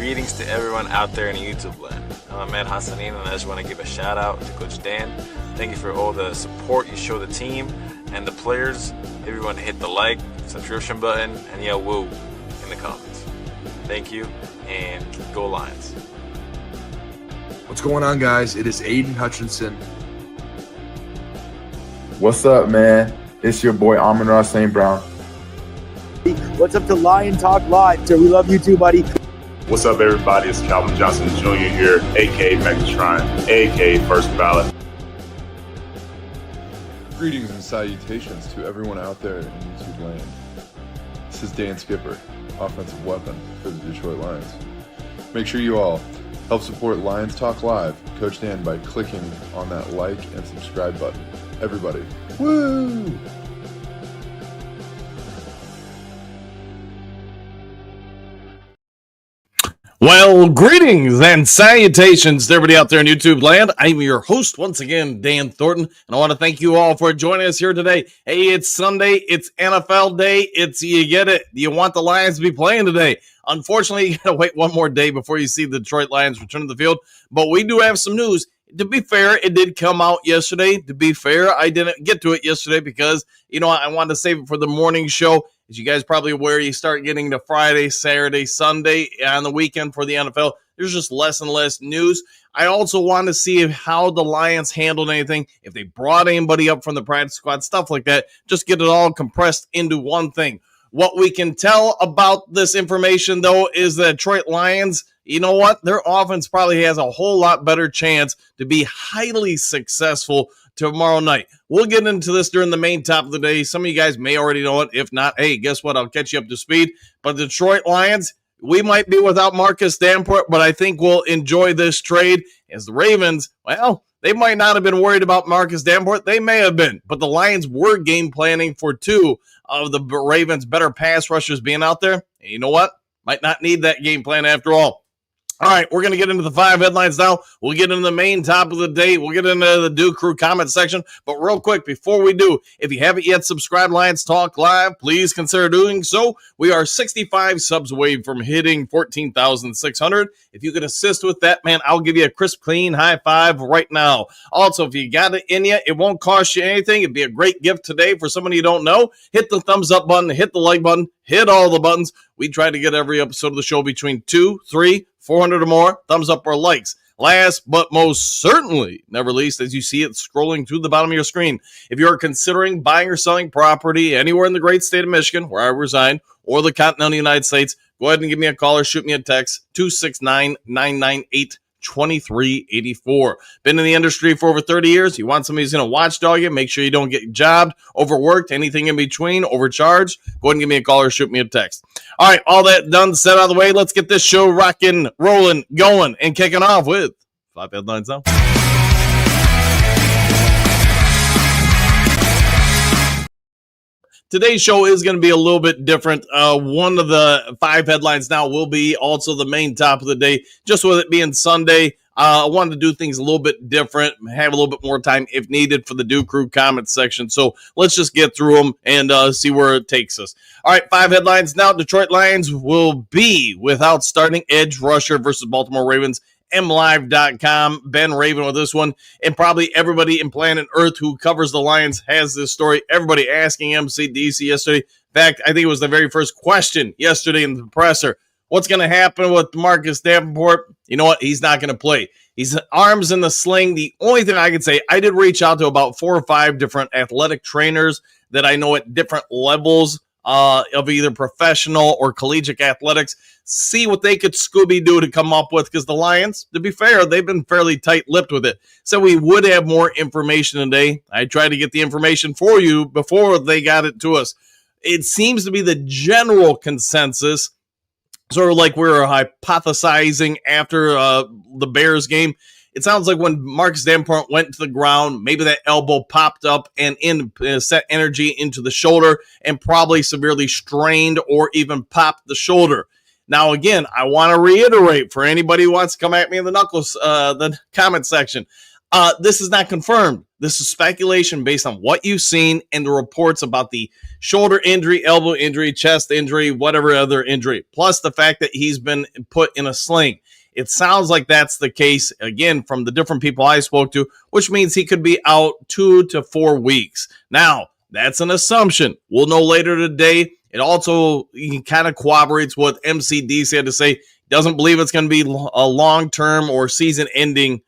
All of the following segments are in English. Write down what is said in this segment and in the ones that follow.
Greetings to everyone out there in YouTube land. I'm Ahmed Hassanin, and I just want to give a shout out to Coach Dan. Thank you for all the support you show the team and the players. Everyone hit the like, subscription button, and yell woo in the comments. Thank you, and go Lions. What's going on, guys? It is Aiden Hutchinson. What's up, man? It's your boy Amon-Ra St. Brown. What's up to Lion Talk Live? So we love you too, buddy. What's up, everybody? It's Calvin Johnson Jr. here, a.k.a. Megatron, a.k.a. First Ballot. Greetings and salutations to everyone out there in YouTube land. This is Dan Skipper, offensive weapon for the Detroit Lions. Make sure you all help support Lions Talk Live, Coach Dan, by clicking on that like and subscribe button. Everybody, woo! Well, greetings and salutations to everybody out there in YouTube land. I'm your host once again, Dan Thornton, and I want to thank you all for joining us here today. Hey, it's Sunday, it's NFL Day, you get it. You want the Lions to be playing today. Unfortunately, you got to wait one more day before you see the Detroit Lions return to the field, but we do have some news. To be fair, it did come out yesterday. To be fair, I didn't get to it yesterday because, I wanted to save it for the morning show. As you guys probably aware, you start getting to Friday, Saturday, Sunday, on the weekend for the NFL. There's just less and less news. I also want to see how the Lions handled anything, if they brought anybody up from the practice squad, stuff like that. Just get it all compressed into one thing. What we can tell about this information, though, is the Detroit Lions, you know what? Their offense probably has a whole lot better chance to be highly successful tomorrow night. We'll get into this during the main top of the day. Some of you guys may already know it. If not, hey, guess what? I'll catch you up to speed. But the Detroit Lions, we might be without Marcus Davenport, but I think we'll enjoy this trade. As the Ravens, well, they might not have been worried about Marcus Davenport. They may have been. But the Lions were game planning for two of the Ravens' better pass rushers being out there. And you know what? Might not need that game plan after all. All right, we're going to get into the 5 headlines now. We'll get into the main top of the day. We'll get into the Duke Crew comment section. But real quick, before we do, if you haven't yet subscribed Lions Talk Live, please consider doing so. We are 65 subs away from hitting 14,600. If you can assist with that, man, I'll give you a crisp, clean high five right now. Also, if you got it in you, it won't cost you anything. It'd be a great gift today for somebody you don't know. Hit the thumbs up button, hit the like button, hit all the buttons. We try to get every episode of the show between 2, 3, 400 or more, thumbs up or likes. Last but most certainly never least, as you see it scrolling through the bottom of your screen, if you're considering buying or selling property anywhere in the great state of Michigan, where I reside, or the continental United States, go ahead and give me a call or shoot me a text, 269-998-2384. Been in the industry for over 30 years. You want somebody who's going to watchdog you, make sure you don't get jobbed, overworked, anything in between, overcharged. Go ahead and give me a call or shoot me a text. All right, all that done, set out of the way. Let's get this show rocking, rolling, going, and kicking off with 5 headlines now. Today's show is going to be a little bit different. One of the 5 headlines now will be also the main top of the day. Just with it being Sunday, I wanted to do things a little bit different, have a little bit more time if needed for the Duke Crew comment section. So let's just get through them and see where it takes us. All right, 5 headlines now. Detroit Lions will be without starting edge rusher versus Baltimore Ravens. MLive.com, Ben Raven with this one, and probably everybody in planet Earth who covers the Lions has this story. Everybody asking MCDC yesterday. In fact, I think it was the very first question yesterday in the presser. What's going to happen with Marcus Davenport? You know what? He's not going to play. He's arms in the sling. The only thing I can say, I did reach out to about 4 or 5 different athletic trainers that I know at different levels of either professional or collegiate athletics, see what they could Scooby-Doo to come up with, because the Lions, to be fair, they've been fairly tight-lipped with it. So we would have more information today. I tried to get the information for you before they got it to us. It seems to be the general consensus, sort of like we were hypothesizing after the Bears game. It sounds like when Marcus Davenport went to the ground, maybe that elbow popped up and set energy into the shoulder and probably severely strained or even popped the shoulder. Now, again, I want to reiterate for anybody who wants to come at me in the comment section. This is not confirmed. this is speculation based on what you've seen and the reports about the shoulder injury, elbow injury, chest injury, whatever other injury, plus the fact that he's been put in a sling. It sounds like that's the case, again, from the different people I spoke to, which means he could be out 2 to 4 weeks. Now, that's an assumption. We'll know later today. It also kind of corroborates what MCDC had to say. He doesn't believe it's going to be a long-term or season-ending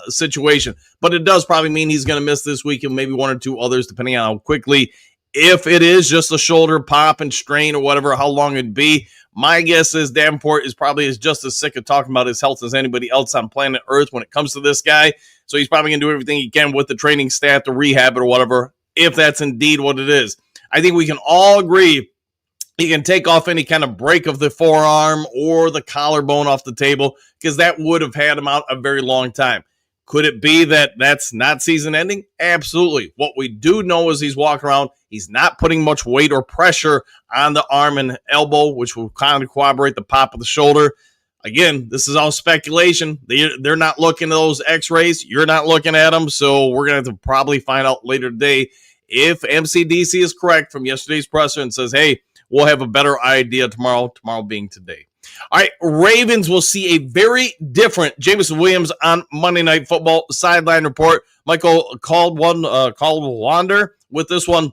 situation, but it does probably mean he's going to miss this week and maybe 1 or 2 others, depending on how quickly. If it is just a shoulder pop and strain or whatever, how long it'd be, my guess is Davenport is probably just as sick of talking about his health as anybody else on planet Earth when it comes to this guy. So he's probably going to do everything he can with the training staff to rehab it or whatever, if that's indeed what it is. I think we can all agree he can take off any kind of break of the forearm or the collarbone off the table, because that would have had him out a very long time. Could it be that that's not season ending? Absolutely. What we do know is he's walking around. He's not putting much weight or pressure on the arm and elbow, which will kind of corroborate the pop of the shoulder. Again, this is all speculation. They're not looking at those x-rays. You're not looking at them. So we're going to have to probably find out later today if MCDC is correct from yesterday's presser and says, hey, we'll have a better idea tomorrow being today. All right, Ravens will see a very different Jameson Williams on Monday Night Football sideline report. Michael Caldwander with this one.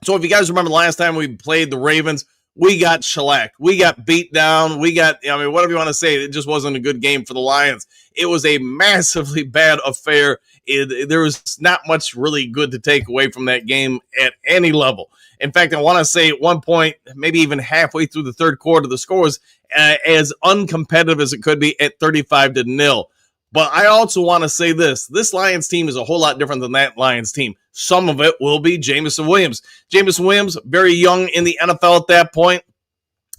So if you guys remember the last time we played the Ravens, we got shellacked. We got beat down. Whatever you want to say, it just wasn't a good game for the Lions. It was a massively bad affair. There was not much really good to take away from that game at any level. In fact, I want to say at one point, maybe even halfway through the third quarter, the score was as uncompetitive as it could be at 35-0. But I also want to say this Lions team is a whole lot different than that Lions team. Some of it will be Jameson Williams. Jameson Williams, very young in the NFL at that point.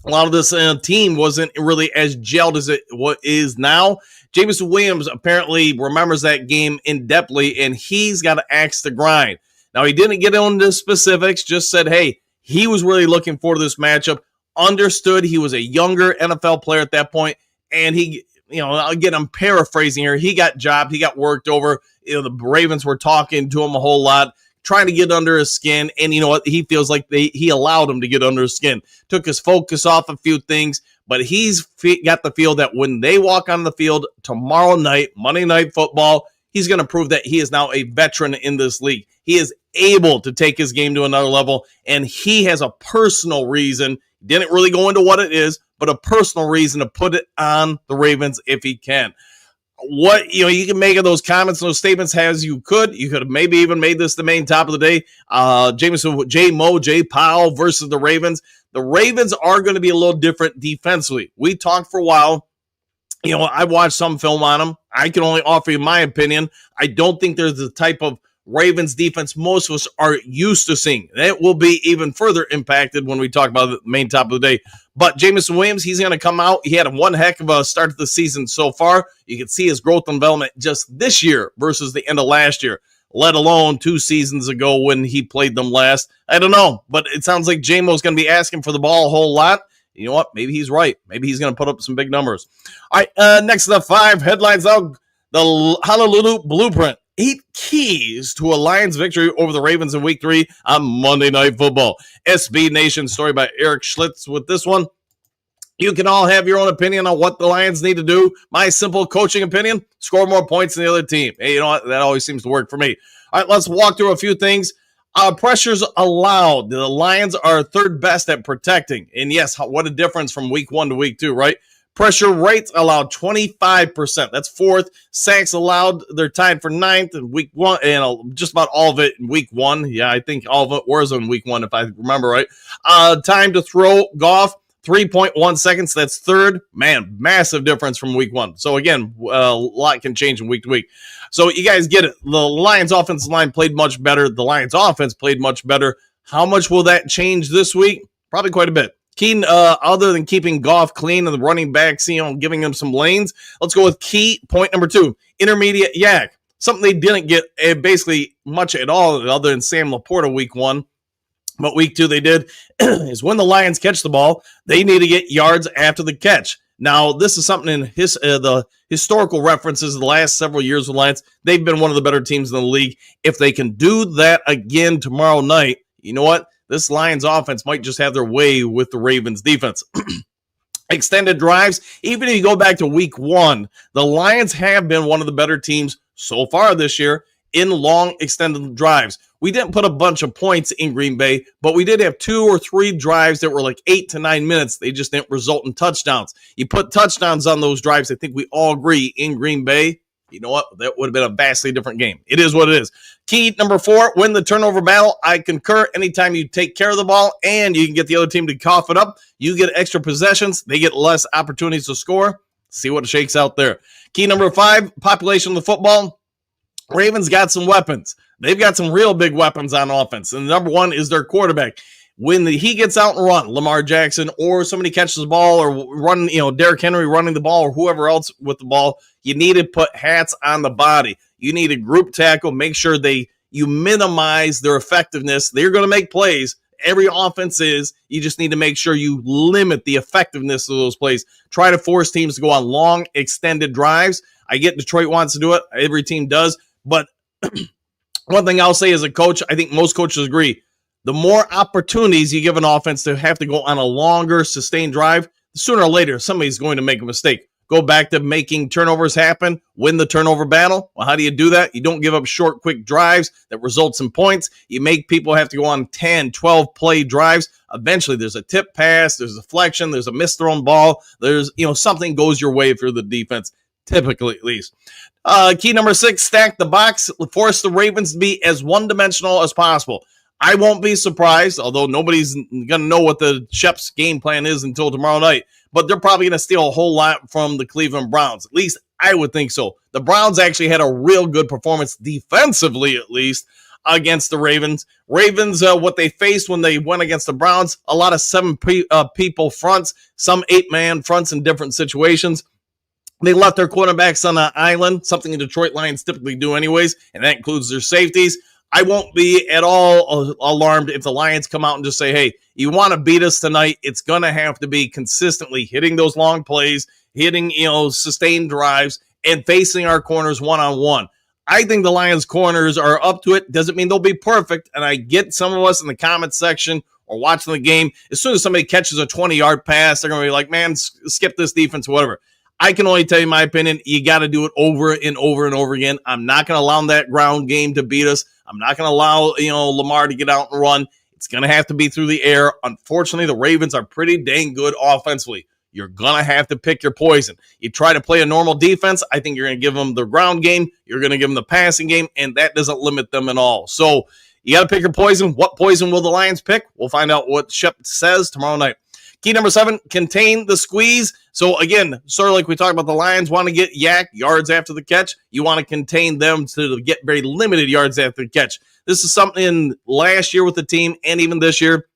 A lot of this team wasn't really as gelled as it is now. Jameson Williams apparently remembers that game in-depthly, and he's got an axe to grind. Now, he didn't get into specifics, just said, hey, he was really looking forward to this matchup, understood he was a younger NFL player at that point, and again, I'm paraphrasing here, he got jobbed, he got worked over, the Ravens were talking to him a whole lot, trying to get under his skin, and you know what, he feels like he allowed him to get under his skin, took his focus off a few things, but he's got the feel that when they walk on the field tomorrow night, Monday Night Football, he's going to prove that he is now a veteran in this league. He is able to take his game to another level, and he has a personal reason, didn't really go into what it is, but a personal reason to put it on the Ravens if he can. What you can make of those comments, those statements as you could. You could have maybe even made this the main top of the day. Jameson, Jay Powell versus the Ravens. The Ravens are going to be a little different defensively. We talked for a while. I watched some film on them. I can only offer you my opinion. I don't think there's the type of Ravens defense most of us are used to seeing. That will be even further impacted when we talk about the main top of the day. But Jameson Williams, he's going to come out. He had one heck of a start to the season so far. You can see his growth and development just this year versus the end of last year, let alone 2 seasons ago when he played them last. I don't know, but it sounds like J-Mo's going to be asking for the ball a whole lot. You know what? Maybe he's right. Maybe he's going to put up some big numbers. All right, next to the 5 headlines out, the Honolulu Blueprint. 8 keys to a Lions victory over the Ravens in Week 3 on Monday Night Football. SB Nation story by Eric Schlitz with this one. You can all have your own opinion on what the Lions need to do. My simple coaching opinion, score more points than the other team. Hey, you know what? That always seems to work for me. All right, let's walk through a few things. Pressures allowed. The Lions are 3rd best at protecting. And yes, what a difference from Week 1 to Week 2, right? Pressure rates allowed 25%. That's 4th. Sacks allowed, they're tied for 9th in Week 1, and just about all of it in Week 1. Yeah, I think all of it was in Week 1, if I remember right. Time to throw, Goff, 3.1 seconds. That's 3rd. Man, massive difference from Week 1. So again, a lot can change from week to week. So you guys get it. The Lions offensive line played much better. The Lions offense played much better. How much will that change this week? Probably quite a bit. Key, other than keeping Goff clean and the running backs, giving them some lanes, let's go with key point number 2, intermediate yak. Something they didn't get basically much at all other than Sam Laporta Week 1. But Week 2 they did, is when the Lions catch the ball, they need to get yards after the catch. Now, this is something in the historical references of the last several years with Lions. They've been one of the better teams in the league. If they can do that again tomorrow night, you know what? This Lions offense might just have their way with the Ravens defense. Extended drives, even if you go back to week 1, the Lions have been one of the better teams so far this year in long extended drives. We didn't put a bunch of points in Green Bay, but we did have 2 or 3 drives that were like 8 to 9 minutes. They just didn't result in touchdowns. You put touchdowns on those drives, I think we all agree, in Green Bay, you know what? That would have been a vastly different game. It is what it is. Key number 4, win the turnover battle. I concur. Anytime you take care of the ball and you can get the other team to cough it up, you get extra possessions. They get less opportunities to score. See what shakes out there. Key number 5, population of the football. Ravens got some weapons. They've got some real big weapons on offense. And number 1 is their quarterback. When he gets out and run, Lamar Jackson, or somebody catches the ball, or run, Derrick Henry running the ball, or whoever else with the ball, you need to put hats on the body. You need a group tackle. Make sure you minimize their effectiveness. They're going to make plays. Every offense is. You just need to make sure you limit the effectiveness of those plays. Try to force teams to go on long, extended drives. I get Detroit wants to do it. Every team does. But one thing I'll say as a coach, I think most coaches agree, the more opportunities you give an offense to have to go on a longer, sustained drive, sooner or later, somebody's going to make a mistake. Go back to making turnovers happen, win the turnover battle. Well, how do you do that? You don't give up short, quick drives that results in points. You make people have to go on 10, 12 play drives. Eventually, there's a tip pass, there's a deflection, there's a misthrown ball. There's, something goes your way for the defense, typically at least. Key number 6, stack the box. Force the Ravens to be as one-dimensional as possible. I won't be surprised, although nobody's going to know what the Shep's game plan is until tomorrow night, but they're probably going to steal a whole lot from the Cleveland Browns. At least I would think so. The Browns actually had a real good performance defensively, at least, against the Ravens. Ravens, what they faced when they went against the Browns, a lot of 7 people fronts, some 8-man fronts in different situations. They left their quarterbacks on an island, something the Detroit Lions typically do anyways, and that includes their safeties. I won't be at all alarmed if the Lions come out and just say, hey, you want to beat us tonight, it's going to have to be consistently hitting those long plays, hitting, sustained drives, and facing our corners one-on-one. I think the Lions corners are up to it. Doesn't mean they'll be perfect, and I get some of us in the comments section or watching the game, as soon as somebody catches a 20-yard pass, they're going to be like, man, skip this defense, whatever. I can only tell you my opinion. You got to do it over and over and over again. I'm not going to allow that ground game to beat us. I'm not going to allow, Lamar to get out and run. It's going to have to be through the air. Unfortunately, the Ravens are pretty dang good offensively. You're going to have to pick your poison. You try to play a normal defense, I think you're going to give them the ground game. You're going to give them the passing game, and that doesn't limit them at all. So you got to pick your poison. What poison will the Lions pick? We'll find out what Shep says tomorrow night. Key number 7, contain the squeeze. So again, sort of like we talked about, the Lions want to get yards after the catch. You want to contain them to get very limited yards after the catch. This is something last year with the team and even this year.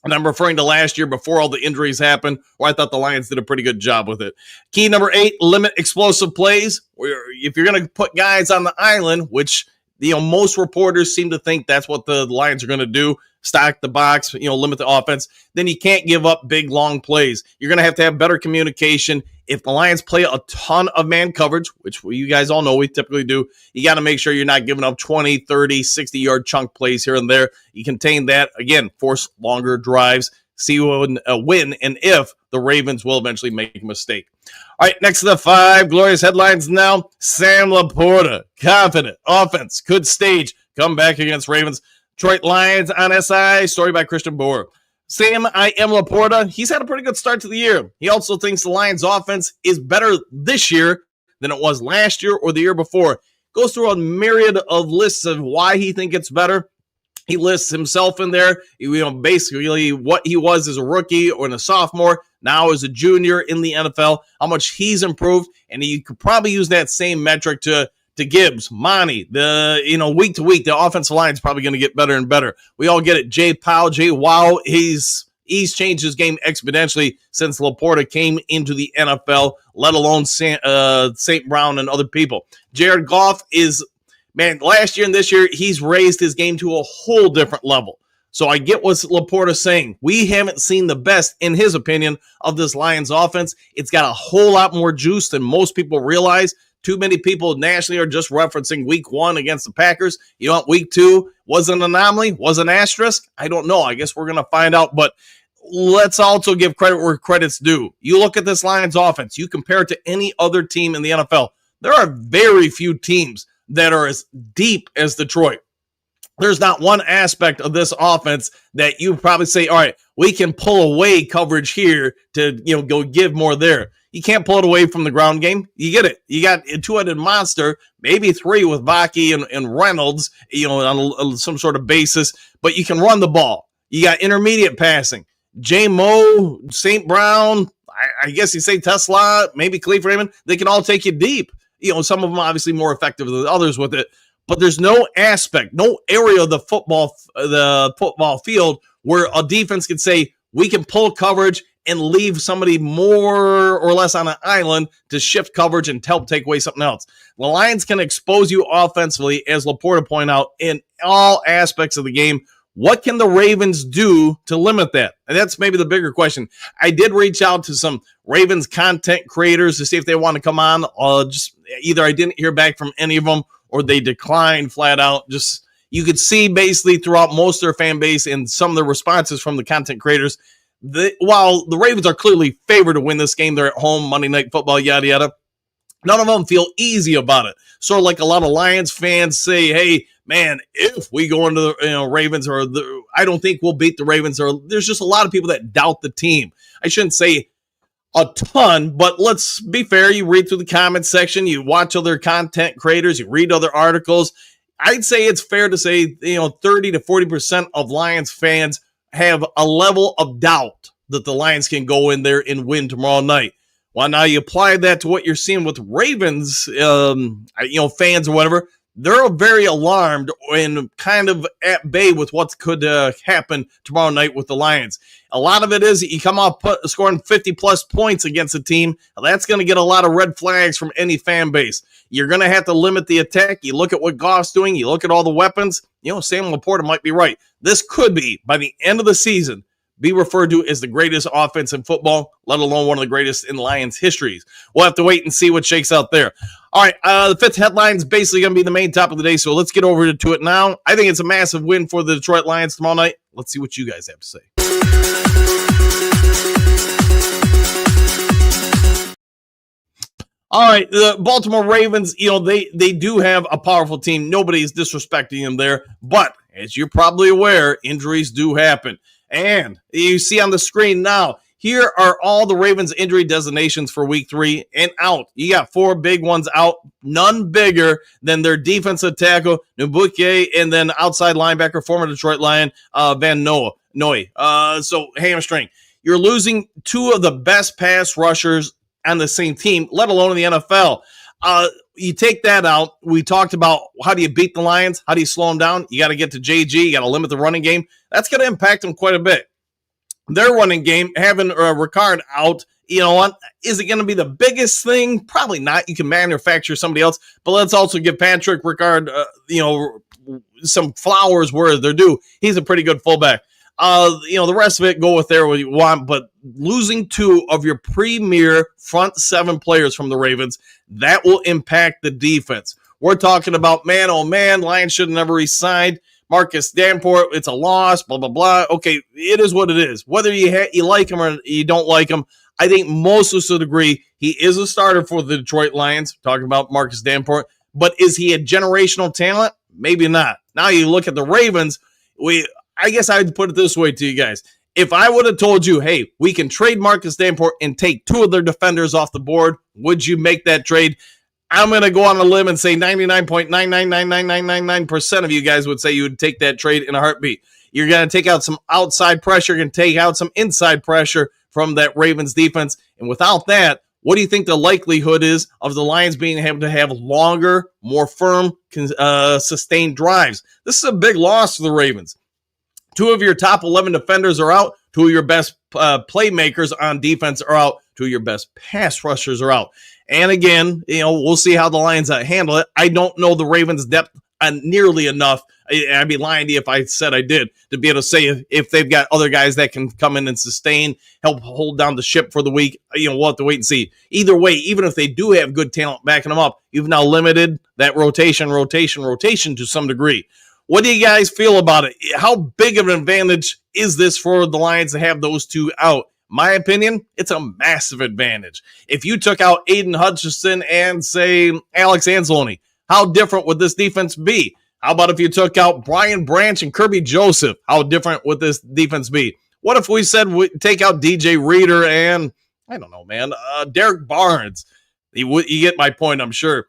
And I'm referring to last year before all the injuries happened, where I thought the Lions did a pretty good job with it. Key number 8, limit explosive plays. If you're going to put guys on the island, which most reporters seem to think that's what the Lions are going to do, stack the box, limit the offense, then you can't give up big, long plays. You're going to have better communication. If the Lions play a ton of man coverage, which you guys all know we typically do, you got to make sure you're not giving up 20, 30, 60-yard chunk plays here and there. You contain that. Again, force longer drives. See when and if the Ravens will eventually make a mistake. All right, next to the 5 glorious headlines now. Sam Laporta, confident offense, could stage comeback against Ravens. Detroit Lions on SI, story by Christian Boer. Sam I am Laporta, he's had a pretty good start to the year. He also thinks the Lions offense is better this year than it was last year or the year before. Goes through a myriad of lists of why he thinks it's better. He lists himself in there, basically what he was as a rookie or a sophomore, now as a junior in the NFL, how much he's improved, and you could probably use that same metric to Gibbs, Monty, week to week, the offensive line is probably going to get better and better. We all get it. Jay Powell, wow, he's changed his game exponentially since Laporta came into the NFL, let alone St. Brown and other people. Jared Goff is, last year and this year, he's raised his game to a whole different level. So I get what Laporta's saying. We haven't seen the best, in his opinion, of this Lions offense. It's got a whole lot more juice than most people realize. Too many people nationally are just referencing week 1 against the Packers. You know what? Week 2 was an anomaly, was an asterisk. I don't know. I guess we're going to find out. But let's also give credit where credit's due. You look at this Lions offense. You compare it to any other team in the NFL. There are very few teams that are as deep as Detroit. There's not one aspect of this offense that you probably say, all right, we can pull away coverage here to, go give more there. You can't pull it away from the ground game. You get it. You got a two-headed monster, maybe 3 with Baki and Reynolds, on some sort of basis, but you can run the ball. You got intermediate passing. J-Mo, St. Brown, I guess you say Tesla, maybe Khalif Raymond, they can all take you deep. Some of them obviously more effective than others with it. But there's no aspect, no area of the football field where a defense can say, we can pull coverage and leave somebody more or less on an island to shift coverage and help take away something else. The Lions can expose you offensively, as Laporta pointed out, in all aspects of the game. What can the Ravens do to limit that? And that's maybe the bigger question. I did reach out to some Ravens content creators to see if they want to come on. Just either I didn't hear back from any of them, or they declined flat out. Just you could see basically throughout most of their fan base and some of the responses from the content creators, while the Ravens are clearly favored to win this game, they're at home, Monday Night Football, yada, yada, none of them feel easy about it. Sort of like a lot of Lions fans say, hey, man, if we go into the Ravens, I don't think we'll beat the Ravens. Or there's just a lot of people that doubt the team. I shouldn't say a ton, but let's be fair. You read through the comment section, you watch other content creators, you read other articles. I'd say it's fair to say, 30 to 40% of Lions fans have a level of doubt that the Lions can go in there and win tomorrow night. Well, now you apply that to what you're seeing with Ravens, fans or whatever. They're very alarmed and kind of at bay with what could happen tomorrow night with the Lions. A lot of it is you come off scoring 50-plus points against a team. That's going to get a lot of red flags from any fan base. You're going to have to limit the attack. You look at what Goff's doing. You look at all the weapons. Sam Laporta might be right. This could be, by the end of the season, be referred to as the greatest offense in football, let alone one of the greatest in Lions histories. We'll have to wait and see what shakes out there. All right, the fifth headline is basically going to be the main topic of the day, so let's get over to it now. I think it's a massive win for the Detroit Lions tomorrow night. Let's see what you guys have to say. All right, the Baltimore Ravens, they do have a powerful team. Nobody's disrespecting them there, but as you're probably aware, injuries do happen. And you see on the screen now, here are all the Ravens injury designations for week 3 and out. You got 4 big ones out, none bigger than their defensive tackle, Nbuke, and then outside linebacker, former Detroit Lion, Van Noy. So hamstring. You're losing 2 of the best pass rushers on the same team, let alone in the NFL. You take that out. We talked about how do you beat the Lions? How do you slow them down? You got to get to JG. You got to limit the running game. That's going to impact them quite a bit. Their running game, having Ricard out, what? Is it going to be the biggest thing? Probably not. You can manufacture somebody else. But let's also give Patrick Ricard, some flowers where they're due. He's a pretty good fullback. The rest of it, go with there what you want, but losing 2 of your premier front 7 players from the Ravens, that will impact the defense. We're talking about, man, oh man, Lions should have never re-signed Marcus Davenport. It's a loss, blah, blah, blah. Okay, it is what it is. Whether you like him or you don't like him, I think most of us would agree he is a starter for the Detroit Lions, talking about Marcus Davenport, but is he a generational talent? Maybe not. Now you look at the Ravens, I guess I would put it this way to you guys. If I would have told you, hey, we can trade Marcus Davenport and take 2 of their defenders off the board, would you make that trade? I'm going to go on a limb and say 99.9999999% of you guys would say you would take that trade in a heartbeat. You're going to take out some outside pressure. You're going to take out some inside pressure from that Ravens defense. And without that, what do you think the likelihood is of the Lions being able to have longer, more firm, sustained drives? This is a big loss for the Ravens. 2 of your top 11 defenders are out. 2 of your best playmakers on defense are out. 2 of your best pass rushers are out. And again, we'll see how the Lions handle it. I don't know the Ravens' depth nearly enough. I'd be lying to you if I said I did, to be able to say if they've got other guys that can come in and sustain, help hold down the ship for the week. We'll have to wait and see. Either way, even if they do have good talent backing them up, you've now limited that rotation to some degree. What do you guys feel about it? How big of an advantage is this for the Lions to have those two out? My opinion, it's a massive advantage. If you took out Aiden Hutchinson and, say, Alex Anzalone, how different would this defense be? How about if you took out Brian Branch and Kirby Joseph? How different would this defense be? What if we said we take out DJ Reader and, I don't know, man, Derek Barnes? You get my point, I'm sure.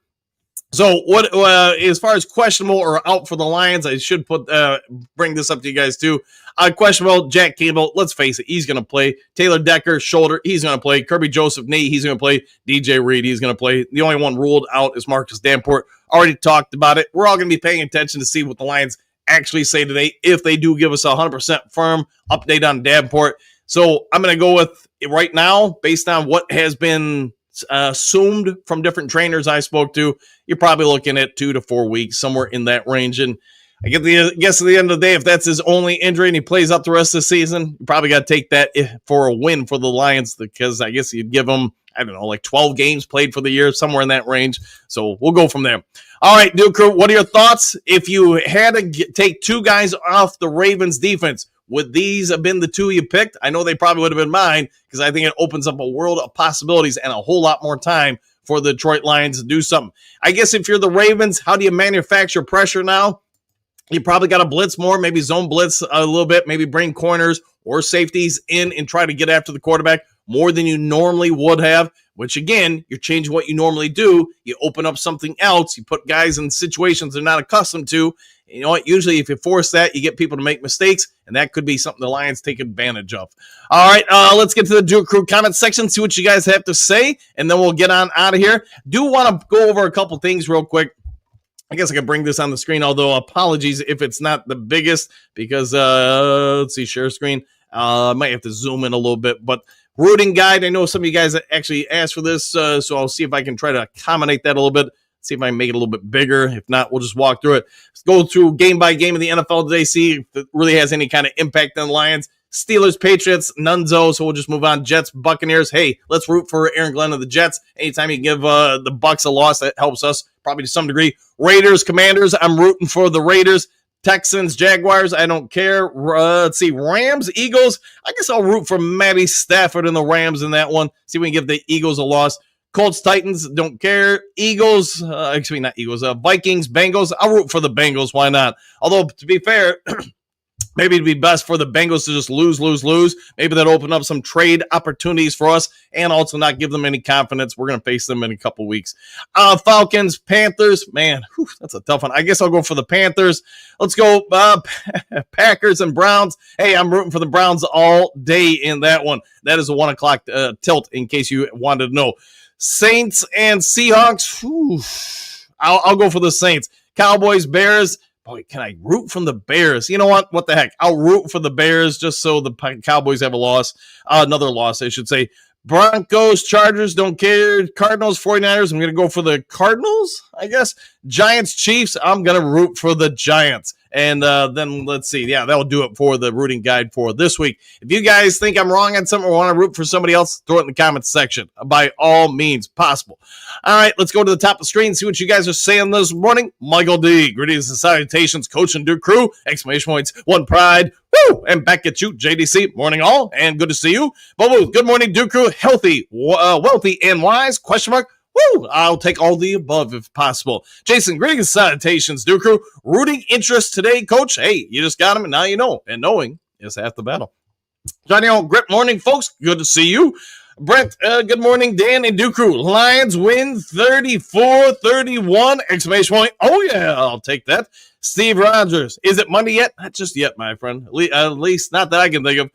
So what, as far as questionable or out for the Lions, I should bring this up to you guys too. Questionable, Jack Campbell, let's face it, he's going to play. Taylor Decker, shoulder, he's going to play. Kirby Joseph, knee, he's going to play. DJ Reed, he's going to play. The only one ruled out is Marcus Davenport. Already talked about it. We're all going to be paying attention to see what the Lions actually say today, if they do give us a 100% firm update on Davenport. So I'm going to go with it right now, based on what has been assumed from different trainers I spoke to. You're probably looking at 2 to 4 weeks, somewhere in that range. And I guess at the end of the day, if that's his only injury and he plays up the rest of the season, you probably got to take that for a win for the Lions, because I guess you'd give them, I don't know, like 12 games played for the year, somewhere in that range. So we'll go from there. All right, Duke Crew, what are your thoughts? If you had to take two guys off the Ravens defense, would these have been the two you picked? I know they probably would have been mine, because I think it opens up a world of possibilities and a whole lot more time for the Detroit Lions to do something. I guess if you're the Ravens, how do you manufacture pressure now? You probably got to blitz more, maybe zone blitz a little bit, maybe bring corners or safeties in and try to get after the quarterback more than you normally would have, which, again, you're changing what you normally do. You open up something else. You put guys in situations they're not accustomed to. You know what? Usually if you force that, you get people to make mistakes, and that could be something the Lions take advantage of. All right, let's get to the Duke Crew comment section, see what you guys have to say, and then we'll get on out of here. Do want to go over a couple things real quick. I guess I can bring this on the screen, although apologies if it's not the biggest, because, let's see, share screen. I might have to zoom in a little bit, but rooting guide, I know some of you guys actually asked for this, so I'll see if I can try to accommodate that a little bit, see if I can make it a little bit bigger. If not, we'll just walk through it. Let's go through game by game of the NFL today, see if it really has any kind of impact on the Lions. Steelers, Patriots, none-zo, so we'll just move on. Jets, Buccaneers. Hey, let's root for Aaron Glenn of the Jets. Anytime you give the Bucs a loss, that helps us probably to some degree. Raiders, Commanders, I'm rooting for the Raiders. Texans, Jaguars, I don't care. Let's see, Rams, Eagles. I guess I'll root for Matty Stafford and the Rams in that one. See if we can give the Eagles a loss. Colts, Titans, don't care. Eagles, not Eagles, Vikings, Bengals. I'll root for the Bengals. Why not? Although, to be fair, maybe it'd be best for the Bengals to just lose. Maybe that'll open up some trade opportunities for us and also not give them any confidence. We're going to face them in a couple weeks. Falcons, Panthers. Man, that's a tough one. I guess I'll go for the Panthers. Let's go Packers and Browns. Hey, I'm rooting for the Browns all day in that one. That is a 1 o'clock tilt, in case you wanted to know. Saints and Seahawks. I'll go for the Saints. Cowboys, Bears. Boy, can I root from the Bears? You know what? What the heck? I'll root for the Bears just so the Cowboys have a loss. Another loss, I should say. Broncos, Chargers, don't care. Cardinals, 49ers. I'm going to go for the Cardinals, I guess. Giants, Chiefs. I'm going to root for the Giants. And then let's see. Yeah, that'll do it for the rooting guide for this week. If you guys think I'm wrong on something or want to root for somebody else, throw it in the comments section. By all means possible. All right, let's go to the top of the screen and see what you guys are saying this morning. Michael D. Greetings and salutations, Coach and Duke Crew. Exclamation points. One pride. Woo! And back at you, JDC. Morning all, and good to see you. Bobo, good morning, Duke Crew. Healthy, wealthy, and wise? Question mark. Woo! I'll take all the above if possible. Jason, greetings and salutations, Duke Crew. Rooting interest today, Coach. Hey, you just got him, and now you know. And knowing is half the battle. Johnny O, great morning, folks. Good to see you. Brent, good morning, Dan and Duke Crew. Lions win 34-31. Exclamation point. Oh, yeah, I'll take that. Steve Rogers, is it Monday yet? Not just yet, my friend. At least not that I can think of.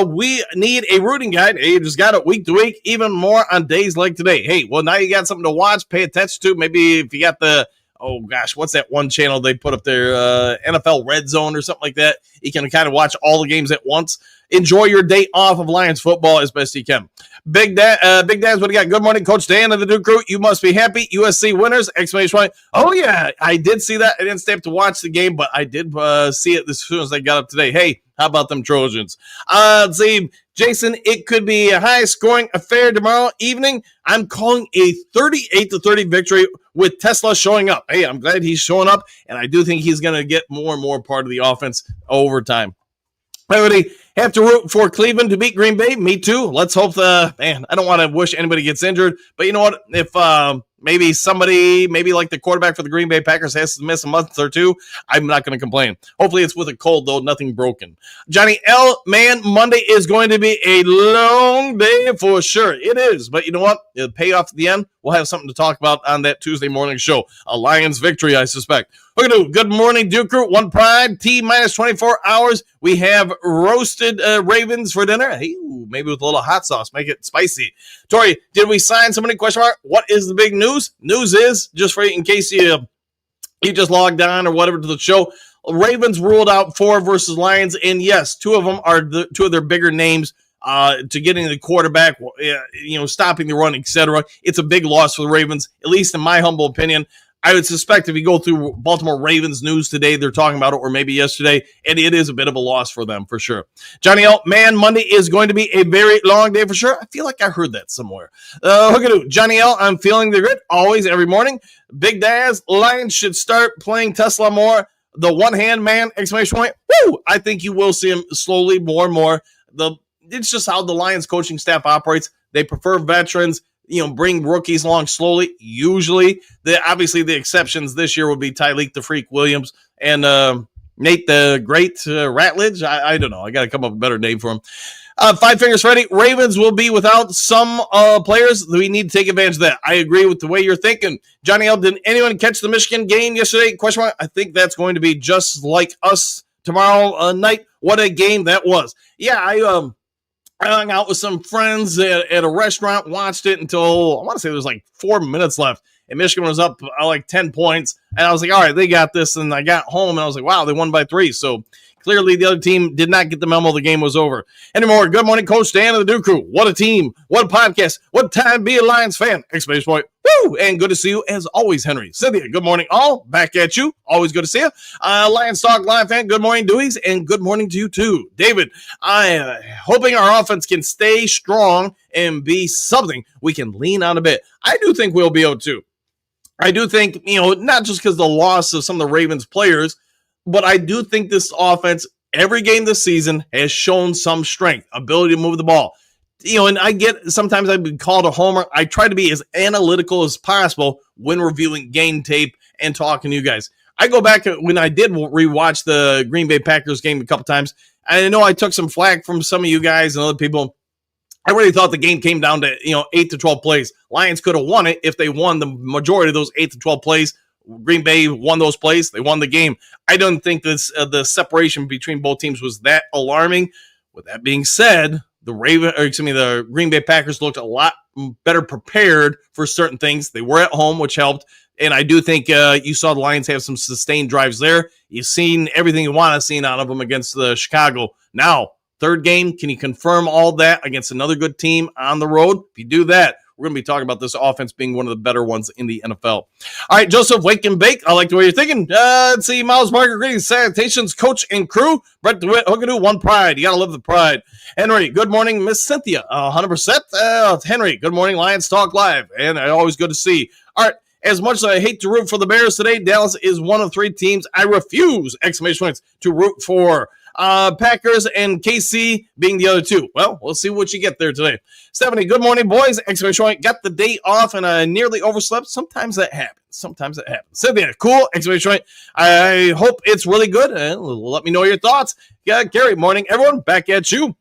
We need a rooting guide. Hey, you just got it week to week, even more on days like today. Hey, well, now you got something to watch, pay attention to. Maybe if you got the oh gosh, what's that one channel they put up there? NFL Red Zone or something like that. You can kind of watch all the games at once. Enjoy your day off of Lions football as best you can. Big Dad, what do you got? Good morning, Coach Dan of the Duke Crew. You must be happy. USC winners! Exclamation point. Oh yeah, I did see that. I didn't stay up to watch the game, but I did see it as soon as I got up today. Hey, how about them Trojans? Let's see, Jason. It could be a high-scoring affair tomorrow evening. I'm calling a 38-30 victory with Tesla showing up. Hey, I'm glad he's showing up, and I do think he's going to get more and more part of the offense over time. Everybody have to root for Cleveland to beat Green Bay. Me too. Let's hope I don't want to wish anybody gets injured, but you know what? If maybe somebody, like the quarterback for the Green Bay Packers has to miss a month or two, I'm not going to complain. Hopefully it's with a cold, though, nothing broken. Johnny L., man, Monday is going to be a long day for sure. It is, but you know what? It'll pay off at the end. We'll have something to talk about on that Tuesday morning show. A Lions victory, I suspect. We're going to do good morning, Duke Crew. One Pride, T-minus 24 hours. We have roasted Ravens for dinner. Hey, maybe with a little hot sauce. Make it spicy. Tori, did we sign somebody? Question mark. What is the big news? News is, just for in case you just logged on or whatever to the show, Ravens ruled out 4 versus Lions. And yes, 2 of them are two of their bigger names to getting the quarterback, stopping the run, etc. It's a big loss for the Ravens, at least in my humble opinion. I would suspect if you go through Baltimore Ravens news today, they're talking about it, or maybe yesterday, and it is a bit of a loss for them for sure. Johnny L., man, Monday is going to be a very long day for sure. I feel like I heard that somewhere. Johnny L., I'm feeling the grit always, every morning. Big Daz, Lions should start playing Tesla more. The one-hand man, exclamation point. Woo! I think you will see him slowly more and more. It's just how the Lions coaching staff operates. They prefer veterans. Bring rookies along slowly. Usually, obviously the exceptions this year would be Tyleek the Freak Williams and Nate the Great Ratledge. I don't know. I got to come up with a better name for him. Five Fingers Freddy, Ravens will be without some players. We need to take advantage of that. I agree with the way you're thinking. Johnny L., did anyone catch the Michigan game yesterday? Question mark. I think that's going to be just like us tomorrow night. What a game that was. Yeah, I hung out with some friends at a restaurant, watched it until, I want to say there was like 4 minutes left, and Michigan was up like 10 points, and I was like, all right, they got this, and I got home, and I was like, wow, they won by 3, so clearly the other team did not get the memo the game was over. Anymore, good morning, Coach Dan of the Duke Crew. What a team, what a podcast, what time to be a Lions fan, exclamation point. Woo! And good to see you as always, Henry. Cynthia, good morning all. Back at you. Always good to see you. Lions Talk Live fan, good morning, Deweys, and good morning to you too. David, I am hoping our offense can stay strong and be something we can lean on a bit. I do think we'll be able to. I do think, not just because of the loss of some of the Ravens players, but I do think this offense, every game this season, has shown some strength, ability to move the ball. And I get, sometimes I've been called a homer. I try to be as analytical as possible when reviewing game tape and talking to you guys. I go back when I did rewatch the Green Bay Packers game a couple times. I know I took some flack from some of you guys and other people. I really thought the game came down to, 8 to 12 plays. Lions could have won it if they won the majority of those 8 to 12 plays. Green Bay won those plays. They won the game. I don't think the separation between both teams was that alarming. With that being said, the Green Bay Packers looked a lot better prepared for certain things. They were at home, which helped. And I do think you saw the Lions have some sustained drives there. You've seen everything you want to see out of them against the Chicago. Now, third game, can you confirm all that against another good team on the road? If you do that, we're going to be talking about this offense being one of the better ones in the NFL. All right, Joseph, wake and bake. I like the way you're thinking. Let's see, Miles Marker, greetings, salutations, coach and crew. Brett DeWitt, Hookadoo, one pride. You got to live the pride. Henry, good morning, Miss Cynthia. 100%. Henry, good morning, Lions Talk Live. And always good to see. All right, as much as I hate to root for the Bears today, Dallas is one of 3 teams I refuse, exclamation points, to root for. Packers and KC being the other 2. Well, we'll see what you get there today. Stephanie, good morning, boys. Exclamation point. Got the day off and I nearly overslept. Sometimes that happens. Cynthia, cool. Exclamation point. I hope it's really good. Let me know your thoughts. Yeah, Gary, morning, everyone. Back at you.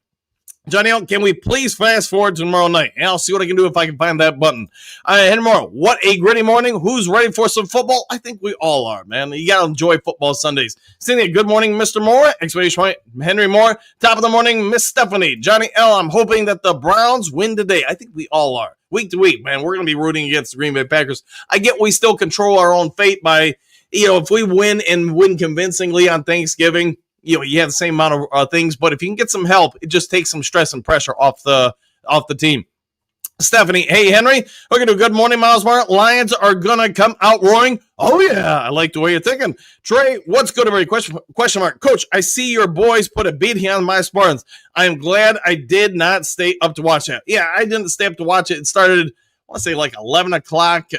Johnny L, can we please fast forward to tomorrow night? And I'll see what I can do if I can find that button. Henry Moore, what a gritty morning. Who's ready for some football? I think we all are, man. You got to enjoy football Sundays. Cynthia, good morning, Mr. Moore. Exclamation point, Henry Moore. Top of the morning, Miss Stephanie. Johnny L, I'm hoping that the Browns win today. I think we all are. Week to week, man, we're going to be rooting against the Green Bay Packers. I get we still control our own fate by, if we win and win convincingly on Thanksgiving, you have the same amount of things, but if you can get some help, it just takes some stress and pressure off the team. Stephanie, hey, Henry, we're going to do good morning, Miles Martin. Lions are going to come out roaring. Oh, yeah, I like the way you're thinking. Trey, what's good, everybody? Question mark. Coach, I see your boys put a beating on my Spartans. I am glad I did not stay up to watch it. Yeah, I didn't stay up to watch it. It started, I want to say, like 11 o'clock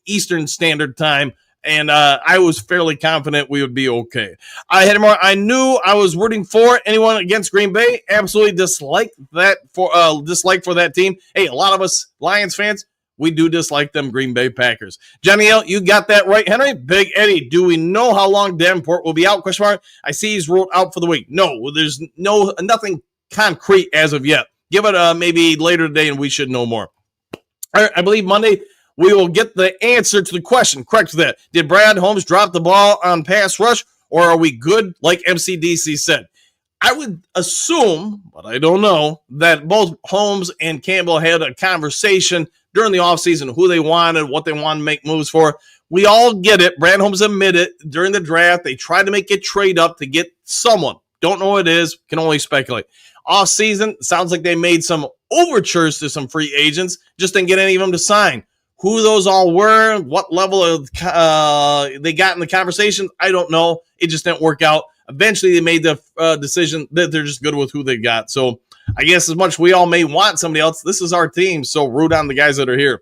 Eastern Standard Time. And I was fairly confident we would be okay. I knew I was rooting for anyone against Green Bay. Absolutely dislike for that team. Hey, a lot of us Lions fans, we do dislike them Green Bay Packers. Johnny L, you got that right, Henry. Big Eddie, do we know how long Davenport will be out? Question mark. I see he's ruled out for the week. No, there's nothing concrete as of yet. Give it maybe later today, and we should know more. I believe Monday we will get the answer to the question. Correct that. Did Brad Holmes drop the ball on pass rush, or are we good like MCDC said? I would assume, but I don't know, that both Holmes and Campbell had a conversation during the offseason, who they wanted, what they wanted to make moves for. We all get it. Brad Holmes admitted during the draft, they tried to make a trade up to get someone. Don't know what it is. Can only speculate. Off season, sounds like they made some overtures to some free agents, just didn't get any of them to sign. Who those all were, what level of they got in the conversation, I don't know. It just didn't work out. Eventually, they made the decision that they're just good with who they got. So I guess as much as we all may want somebody else, this is our team. So root on the guys that are here.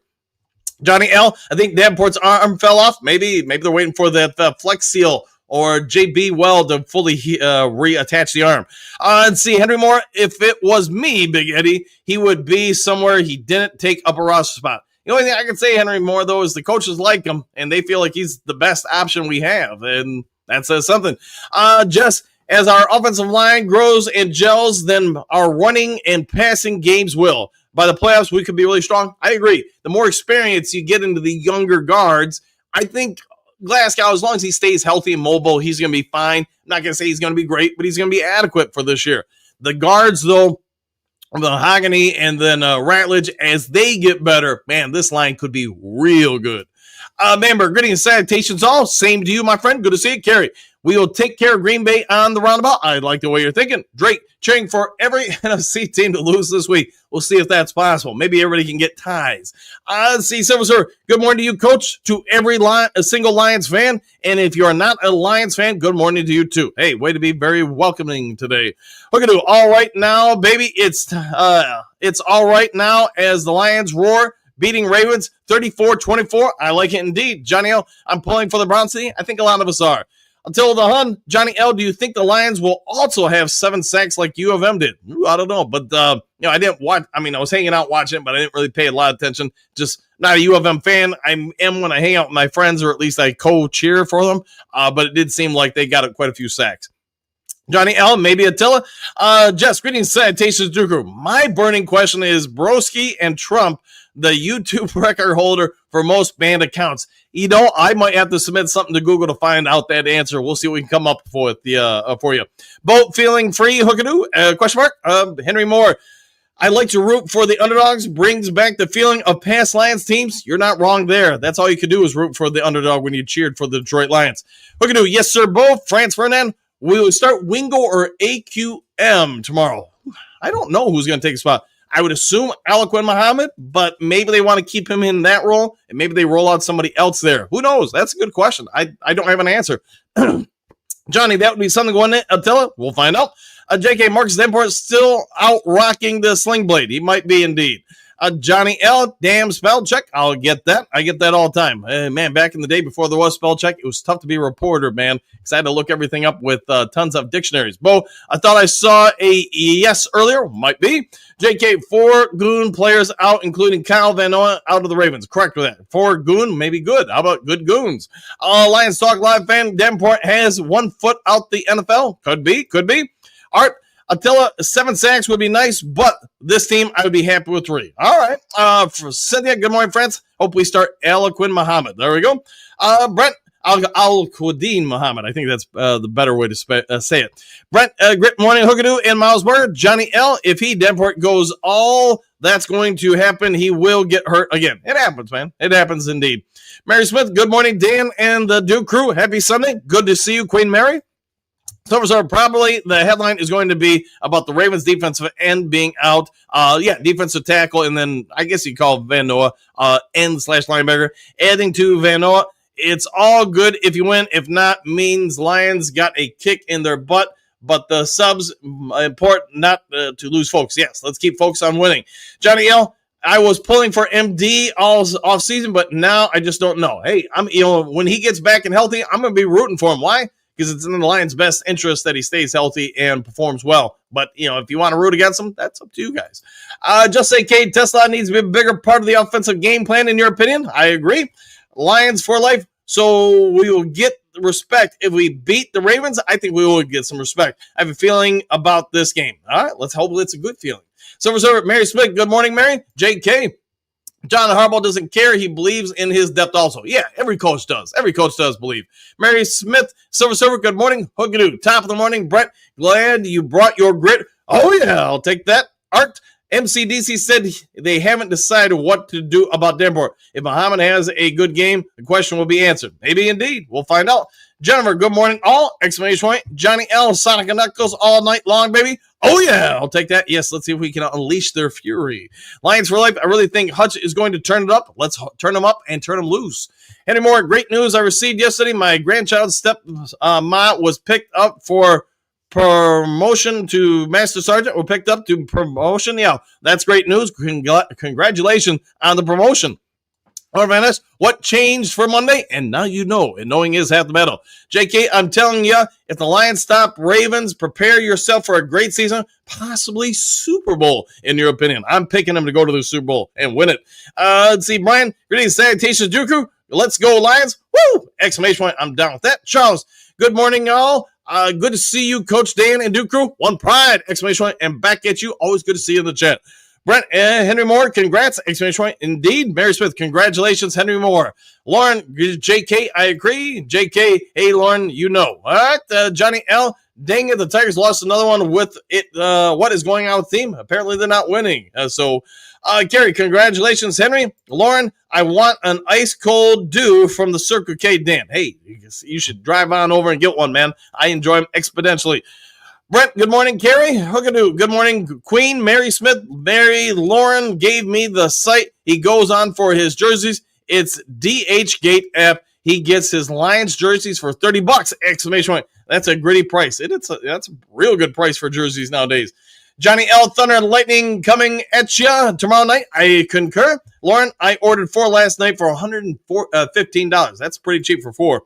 Johnny L, I think Davenport's arm fell off. Maybe they're waiting for the Flex Seal or JB Well to fully reattach the arm. Let's see, Henry Moore, if it was me, Big Eddie, he would be somewhere he didn't take up a roster spot. The only thing I can say, Henry Moore, though, is the coaches like him, and they feel like he's the best option we have, and that says something. Just as our offensive line grows and gels, then our running and passing games will. By the playoffs, we could be really strong. I agree. The more experience you get into the younger guards, I think Glasgow, as long as he stays healthy and mobile, he's going to be fine. I'm not going to say he's going to be great, but he's going to be adequate for this year. The guards, though, Mahogany and then Ratledge, as they get better, man, this line could be real good. Member, greetings and salutations all. Same to you, my friend. Good to see you, Kerry. We will take care of Green Bay on the roundabout. I like the way you're thinking. Drake, cheering for every NFC team to lose this week. We'll see if that's possible. Maybe everybody can get ties. Let's see, Silver, good morning to you, Coach, to every a single Lions fan. And if you're not a Lions fan, good morning to you, too. Hey, way to be very welcoming today. We're going to do all right now, baby. It's all right now as the Lions roar, beating Ravens 34-24. I like it indeed. Johnny L, I'm pulling for the Browns today. I think a lot of us are. Until the Hun, Johnny L, do you think the Lions will also have 7 sacks like U of M did? Ooh, I don't know, but I didn't watch. I mean, I was hanging out watching it, but I didn't really pay a lot of attention. Just not a U of M fan. I am when I hang out with my friends, or at least I co-cheer for them. But it did seem like they got quite a few sacks. Johnny L, maybe Attila. Jess, greetings, salutations, Duker. My burning question is Broski and Trump, the YouTube record holder for most banned accounts. I might have to submit something to Google to find out that answer. We'll see what we can come up with for you. Boat feeling free, hookadoo? Question mark. Henry Moore. I like to root for the underdogs. Brings back the feeling of past Lions teams. You're not wrong there. That's all you could do is root for the underdog when you cheered for the Detroit Lions. Hookadoo. Yes, sir, both. France Ferdinand. We will start Wingo or AQM tomorrow. I don't know who's going to take a spot. I would assume Alaquin Muhammad, but maybe they want to keep him in that role, and maybe they roll out somebody else there. Who knows? That's a good question. I don't have an answer. Johnny, that would be something going to Attila. We'll find out. J.K. Marcus Davenport still out rocking the sling blade. He might be indeed. Johnny L, damn spell check. I'll get that. I get that all the time. Man, back in the day before there was spell check, it was tough to be a reporter, man, because I had to look everything up with tons of dictionaries. Bo, I thought I saw a yes earlier. Might be. JK, 4 Goon players out, including Kyle Van Noy out of the Ravens. Correct with that. 4 Goon, maybe good. How about good Goons? Lions Talk Live fan, Davenport has 1 foot out the NFL. Could be. Art, Attila, 7 sacks would be nice, but this team, I would be happy with 3. All right. For Cynthia, good morning, friends. Hope we start Alaquin Muhammad. There we go. Brent, Al-Quadin Muhammad. I think that's the better way to say it. Brent, great morning, Hookadoo and Milesburg. Johnny L, if he Denport goes all that's going to happen, he will get hurt again. It happens, man. It happens indeed. Mary Smith, good morning, Dan and the Duke crew. Happy Sunday. Good to see you, Queen Mary. So probably the headline is going to be about the Ravens defensive end being out. Defensive tackle, and then I guess you call Van Noa end/linebacker. Adding to Van Noa, it's all good if you win. If not, means Lions got a kick in their butt. But the subs, important not to lose folks. Yes, let's keep focused on winning. Johnny L, I was pulling for MD all off season, but now I just don't know. Hey, when he gets back and healthy, I'm going to be rooting for him. Why? Because it's in the Lions' best interest that he stays healthy and performs well. But, if you want to root against him, that's up to you guys. Just say, Cade, Tesla needs to be a bigger part of the offensive game plan, in your opinion. I agree. Lions for life. So we will get respect. If we beat the Ravens, I think we will get some respect. I have a feeling about this game. All right, let's hope it's a good feeling. Silver Server, Mary Smith, good morning, Mary. JK. John Harbaugh doesn't care. He believes in his depth also. Yeah, every coach does. Every coach does believe. Mary Smith, Silver Server, good morning. Hookadoo, top of the morning. Brett, glad you brought your grit. Oh, yeah, I'll take that. Art, MCDC said they haven't decided what to do about Denver. If Muhammad has a good game, the question will be answered. Maybe indeed. We'll find out. Jennifer, good morning, all! Exclamation point. Johnny L, Sonic and Knuckles all night long, baby. Oh, yeah, I'll take that. Yes, let's see if we can unleash their fury. Lions for life, I really think Hutch is going to turn it up. Let's turn him up and turn him loose. Henry Moore, great news I received yesterday. My grandchild's step-ma was picked up for promotion to Master Sergeant, or picked up to promotion. Yeah, that's great news. Congratulations on the promotion. Vanis, what changed for Monday? And now you know, and knowing is half the battle. JK, I'm telling you, if the Lions stop Ravens, prepare yourself for a great season, possibly Super Bowl, in your opinion. I'm picking them to go to the Super Bowl and win it. Let's see, Brian, greetings, salutations, Dooku. Let's go, Lions. Woo! Exclamation point, I'm down with that. Charles, good morning, y'all. Good to see you, Coach Dan and Duke Crew. One pride! Exclamation point, and back at you. Always good to see you in the chat. Brent, Henry Moore, congrats! Exclamation point. Indeed. Mary Smith, congratulations, Henry Moore. Lauren, JK, I agree. JK, hey, Lauren, you know. All right, Johnny L, dang it, the Tigers lost another one with it. What is going on with the team? Apparently they're not winning. Kerry, congratulations, Henry. Lauren, I want an ice-cold dew from the Circle K Dan. Hey, you should drive on over and get one, man. I enjoy them exponentially. Brent, good morning, Kerry. Hookadoo, good morning, Queen. Mary Smith, Mary Lauren gave me the site. He goes on for his jerseys. It's DH Gate app. He gets his Lions jerseys for $30. Exclamation point. That's a gritty price. That's a real good price for jerseys nowadays. Johnny L, Thunder and Lightning coming at you tomorrow night. I concur. Lauren, I ordered 4 last night for $115. That's pretty cheap for 4.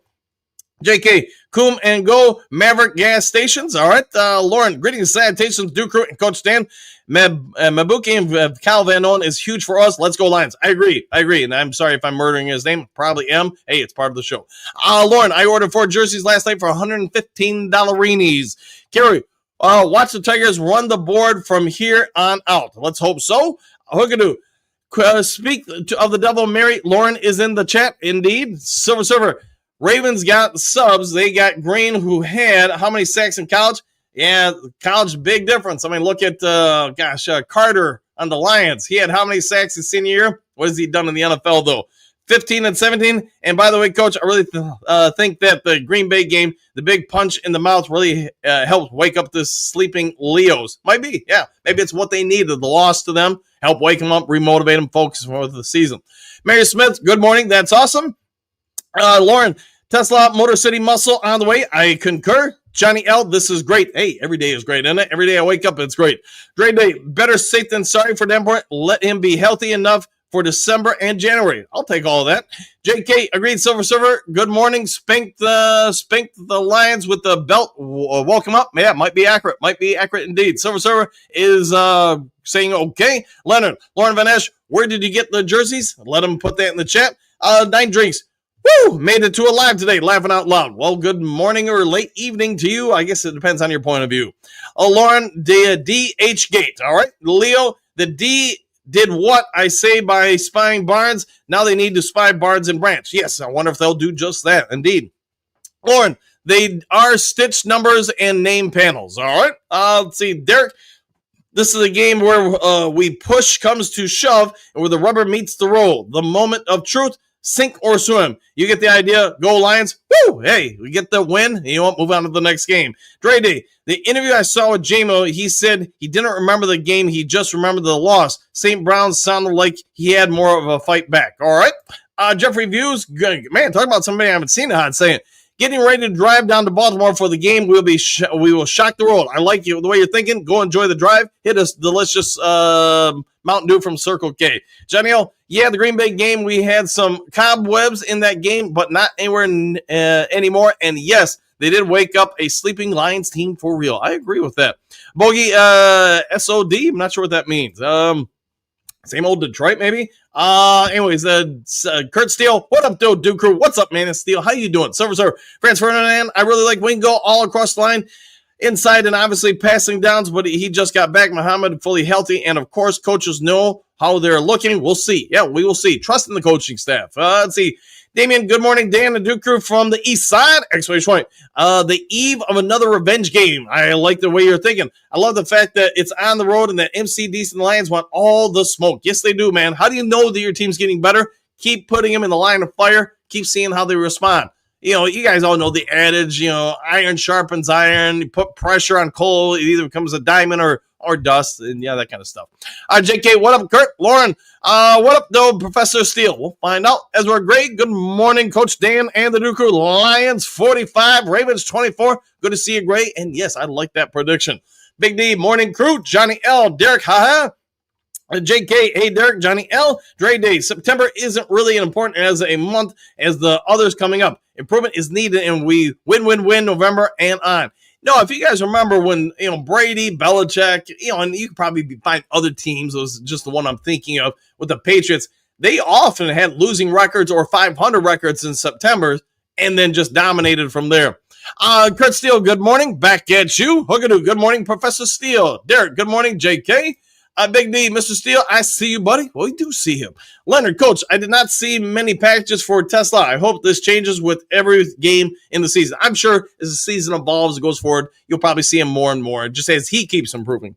JK, Coom and Go, Maverick gas stations. All right. Lauren, greetings, salutations, Duke Crew and Coach Dan. Mabuki and Cal Van Noen is huge for us. Let's go, Lions. I agree. And I'm sorry if I'm murdering his name. Probably am. Hey, it's part of the show. Lauren, I ordered 4 jerseys last night for $115. Kerry, watch the Tigers run the board from here on out. Let's hope so. Hookadoo. Speak of the devil, Mary. Lauren is in the chat. Indeed. Silver Server. Ravens got subs. They got Green, who had how many sacks in college? Yeah, college, big difference. I mean, look at, Carter on the Lions. He had how many sacks his senior year? What has he done in the NFL, though? 15 and 17. And by the way, Coach, I really think that the Green Bay game, the big punch in the mouth really helped wake up the sleeping Leos. Might be, yeah. Maybe it's what they needed, the loss to them. Help wake them up, remotivate them, focus for the season. Mary Smith, good morning. That's awesome. Lauren, Tesla Motor City Muscle on the way. I concur. Johnny L, this is great. Hey, every day is great, isn't it? Every day I wake up, it's great. Great day. Better safe than sorry for Denver. Let him be healthy enough for December and January. I'll take all of that. JK, agreed. Silver Server, good morning. Spank the Lions with the belt. Woke him up. Yeah, might be accurate. Indeed. Silver Server is saying okay. Lauren Van Esch, where did you get the jerseys? Let him put that in the chat. 9 Drinks. Woo! Made it to a live today, laughing out loud. Well, good morning or late evening to you. I guess it depends on your point of view. Lauren, the DH gate. All right. Leo, the D did what I say by spying Barnes. Now they need to spy Barnes and Branch. Yes, I wonder if they'll do just that. Indeed. Lauren, they are stitch numbers and name panels. All right. Let's see. Derek, this is a game where we push comes to shove and where the rubber meets the road. The moment of truth. Sink or swim. You get the idea. Go Lions. Woo! Hey, we get the win. And you won't move on to the next game. Dre Day. The interview I saw with JMO, he said he didn't remember the game. He just remembered the loss. St. Brown's sounded like he had more of a fight back. All right. Jeffrey Views. Good. Man, talk about somebody I haven't seen it. Saying, getting ready to drive down to Baltimore for the game. We will shock the world. I like you the way you're thinking. Go enjoy the drive. Hit us delicious Mountain Dew from Circle K. Johnny O, yeah, the Green Bay game, we had some cobwebs in that game, but not anywhere anymore. And yes, they did wake up a sleeping Lions team for real. I agree with that. Bogey, SOD, I'm not sure what that means. Same old Detroit, maybe. Anyways, Kurt Steele, what up, Dude Crew? What's up, man? It's Steele. How you doing? Server. Franz Ferdinand, I really like Wingo all across the line. Inside and obviously passing downs, but he just got back. Muhammad fully healthy, and of course, coaches know how they're looking. We'll see. Yeah, we will see. Trust in the coaching staff. Let's see. Damien, good morning. Dan, the Duke Crew from the East Side. Exclamation point. The eve of another revenge game. I like the way you're thinking. I love the fact that it's on the road and that MCDs and the Lions want all the smoke. Yes, they do, man. How do you know that your team's getting better? Keep putting them in the line of fire. Keep seeing how they respond. You know, you guys all know the adage, iron sharpens iron. You put pressure on coal, it either becomes a diamond or dust, and yeah, that kind of stuff. JK, what up, Kurt? Lauren, what up, though, Professor Steele? We'll find out. Ezra Gray, good morning, Coach Dan and the Duke Crew. Lions 45, Ravens 24. Good to see you, Gray. And yes, I like that prediction. Big D, morning crew. Johnny L, Derek, haha. JK, hey Derek, Johnny L, Dre Day. September isn't really as important as a month as the others coming up. Improvement is needed, and we win November and on. No, if you guys remember when Brady, Belichick, and you could probably find other teams. It was just the one I'm thinking of with the Patriots. They often had losing records or 500 records in September, and then just dominated from there. Kurt Steele, good morning. Back at you. Hookadoo, good morning, Professor Steele. Derek, good morning, JK. Big D, Mr. Steele, I see you, buddy. Well, we do see him. Leonard, Coach, I did not see many packages for Tesla. I hope this changes with every game in the season. I'm sure as the season evolves, it goes forward, you'll probably see him more and more, just as he keeps improving.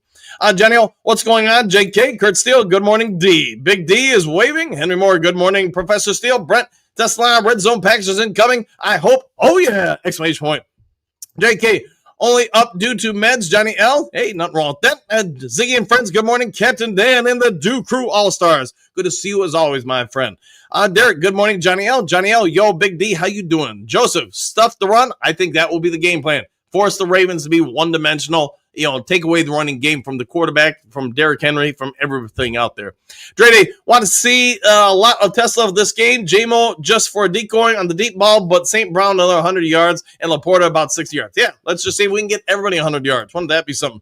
Jenny, what's going on? JK, Kurt Steele, good morning, D. Big D is waving. Henry Moore, good morning, Professor Steele. Brent, Tesla, red zone packages incoming. I hope. Oh, yeah, exclamation point. JK, only up due to meds, Johnny L. Hey, nothing wrong with that. And Ziggy and friends, good morning. Captain Dan and the Dew Crew All-Stars. Good to see you as always, my friend. Derek, good morning, Johnny L. Johnny L, yo, Big D, how you doing? Joseph, stuff the run. I think that will be the game plan. Force the Ravens to be one-dimensional. Take away the running game from the quarterback, from Derrick Henry, from everything out there. Dre, want to see a lot of Tesla of this game. J-Mo just for a decoy on the deep ball, but St. Brown another 100 yards and Laporta about 60 yards. Yeah, let's just see if we can get everybody 100 yards. Wouldn't that be something?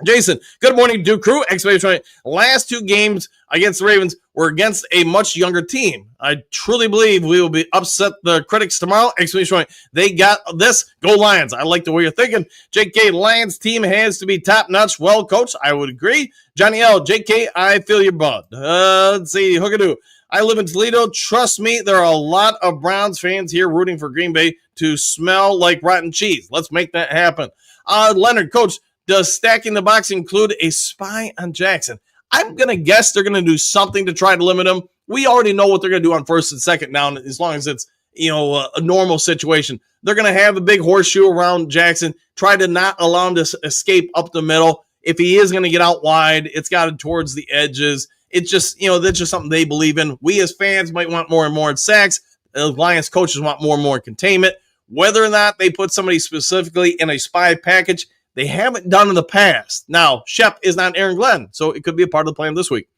Jason, good morning, Duke Crew. Exclamation. Last two games against the Ravens were against a much younger team. I truly believe we will be upset the critics tomorrow. Exclamation. They got this. Go Lions. I like the way you're thinking. JK, Lions team has to be top-notch. Well, coach, I would agree. Johnny L, JK, I feel your bud. Let's see. Hookadoo. I live in Toledo. Trust me, there are a lot of Browns fans here rooting for Green Bay to smell like rotten cheese. Let's make that happen. Leonard, coach, does stacking the box include a spy on Jackson? I'm going to guess they're going to do something to try to limit him. We already know what they're going to do on first and second down, as long as it's, a normal situation. They're going to have a big horseshoe around Jackson, try to not allow him to escape up the middle. If he is going to get out wide, it's got it towards the edges. It's just, that's just something they believe in. We as fans might want more and more in sacks. The Lions coaches want more and more containment. Whether or not they put somebody specifically in a spy package, they haven't done in the past. Now, Shep is not Aaron Glenn, so it could be a part of the plan this week.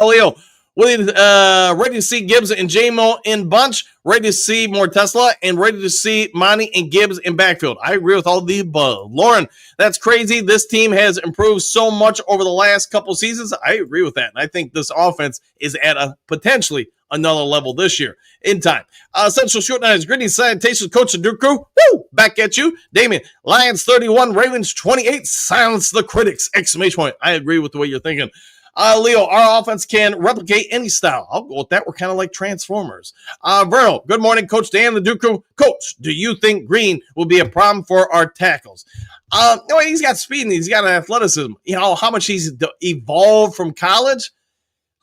Leo, ready to see Gibbs and J-Mo in bunch, ready to see more Tesla, and ready to see Monty and Gibbs in backfield. I agree with all the above. Lauren, that's crazy. This team has improved so much over the last couple seasons. I agree with that, and I think this offense is at a potentially another level this year in time. Central Scrutinize, greetings, salutations, Coach and Duke Crew. Woo! Back at you. Damien, Lions 31, Ravens 28. Silence the critics! Exclamation point. I agree with the way you're thinking. Leo, our offense can replicate any style. I'll go with that. We're kind of like Transformers. Vernal, good morning, Coach Dan, the Duke Crew. Coach, do you think Green will be a problem for our tackles? No, he's got speed and he's got athleticism. You know, how much he's evolved from college.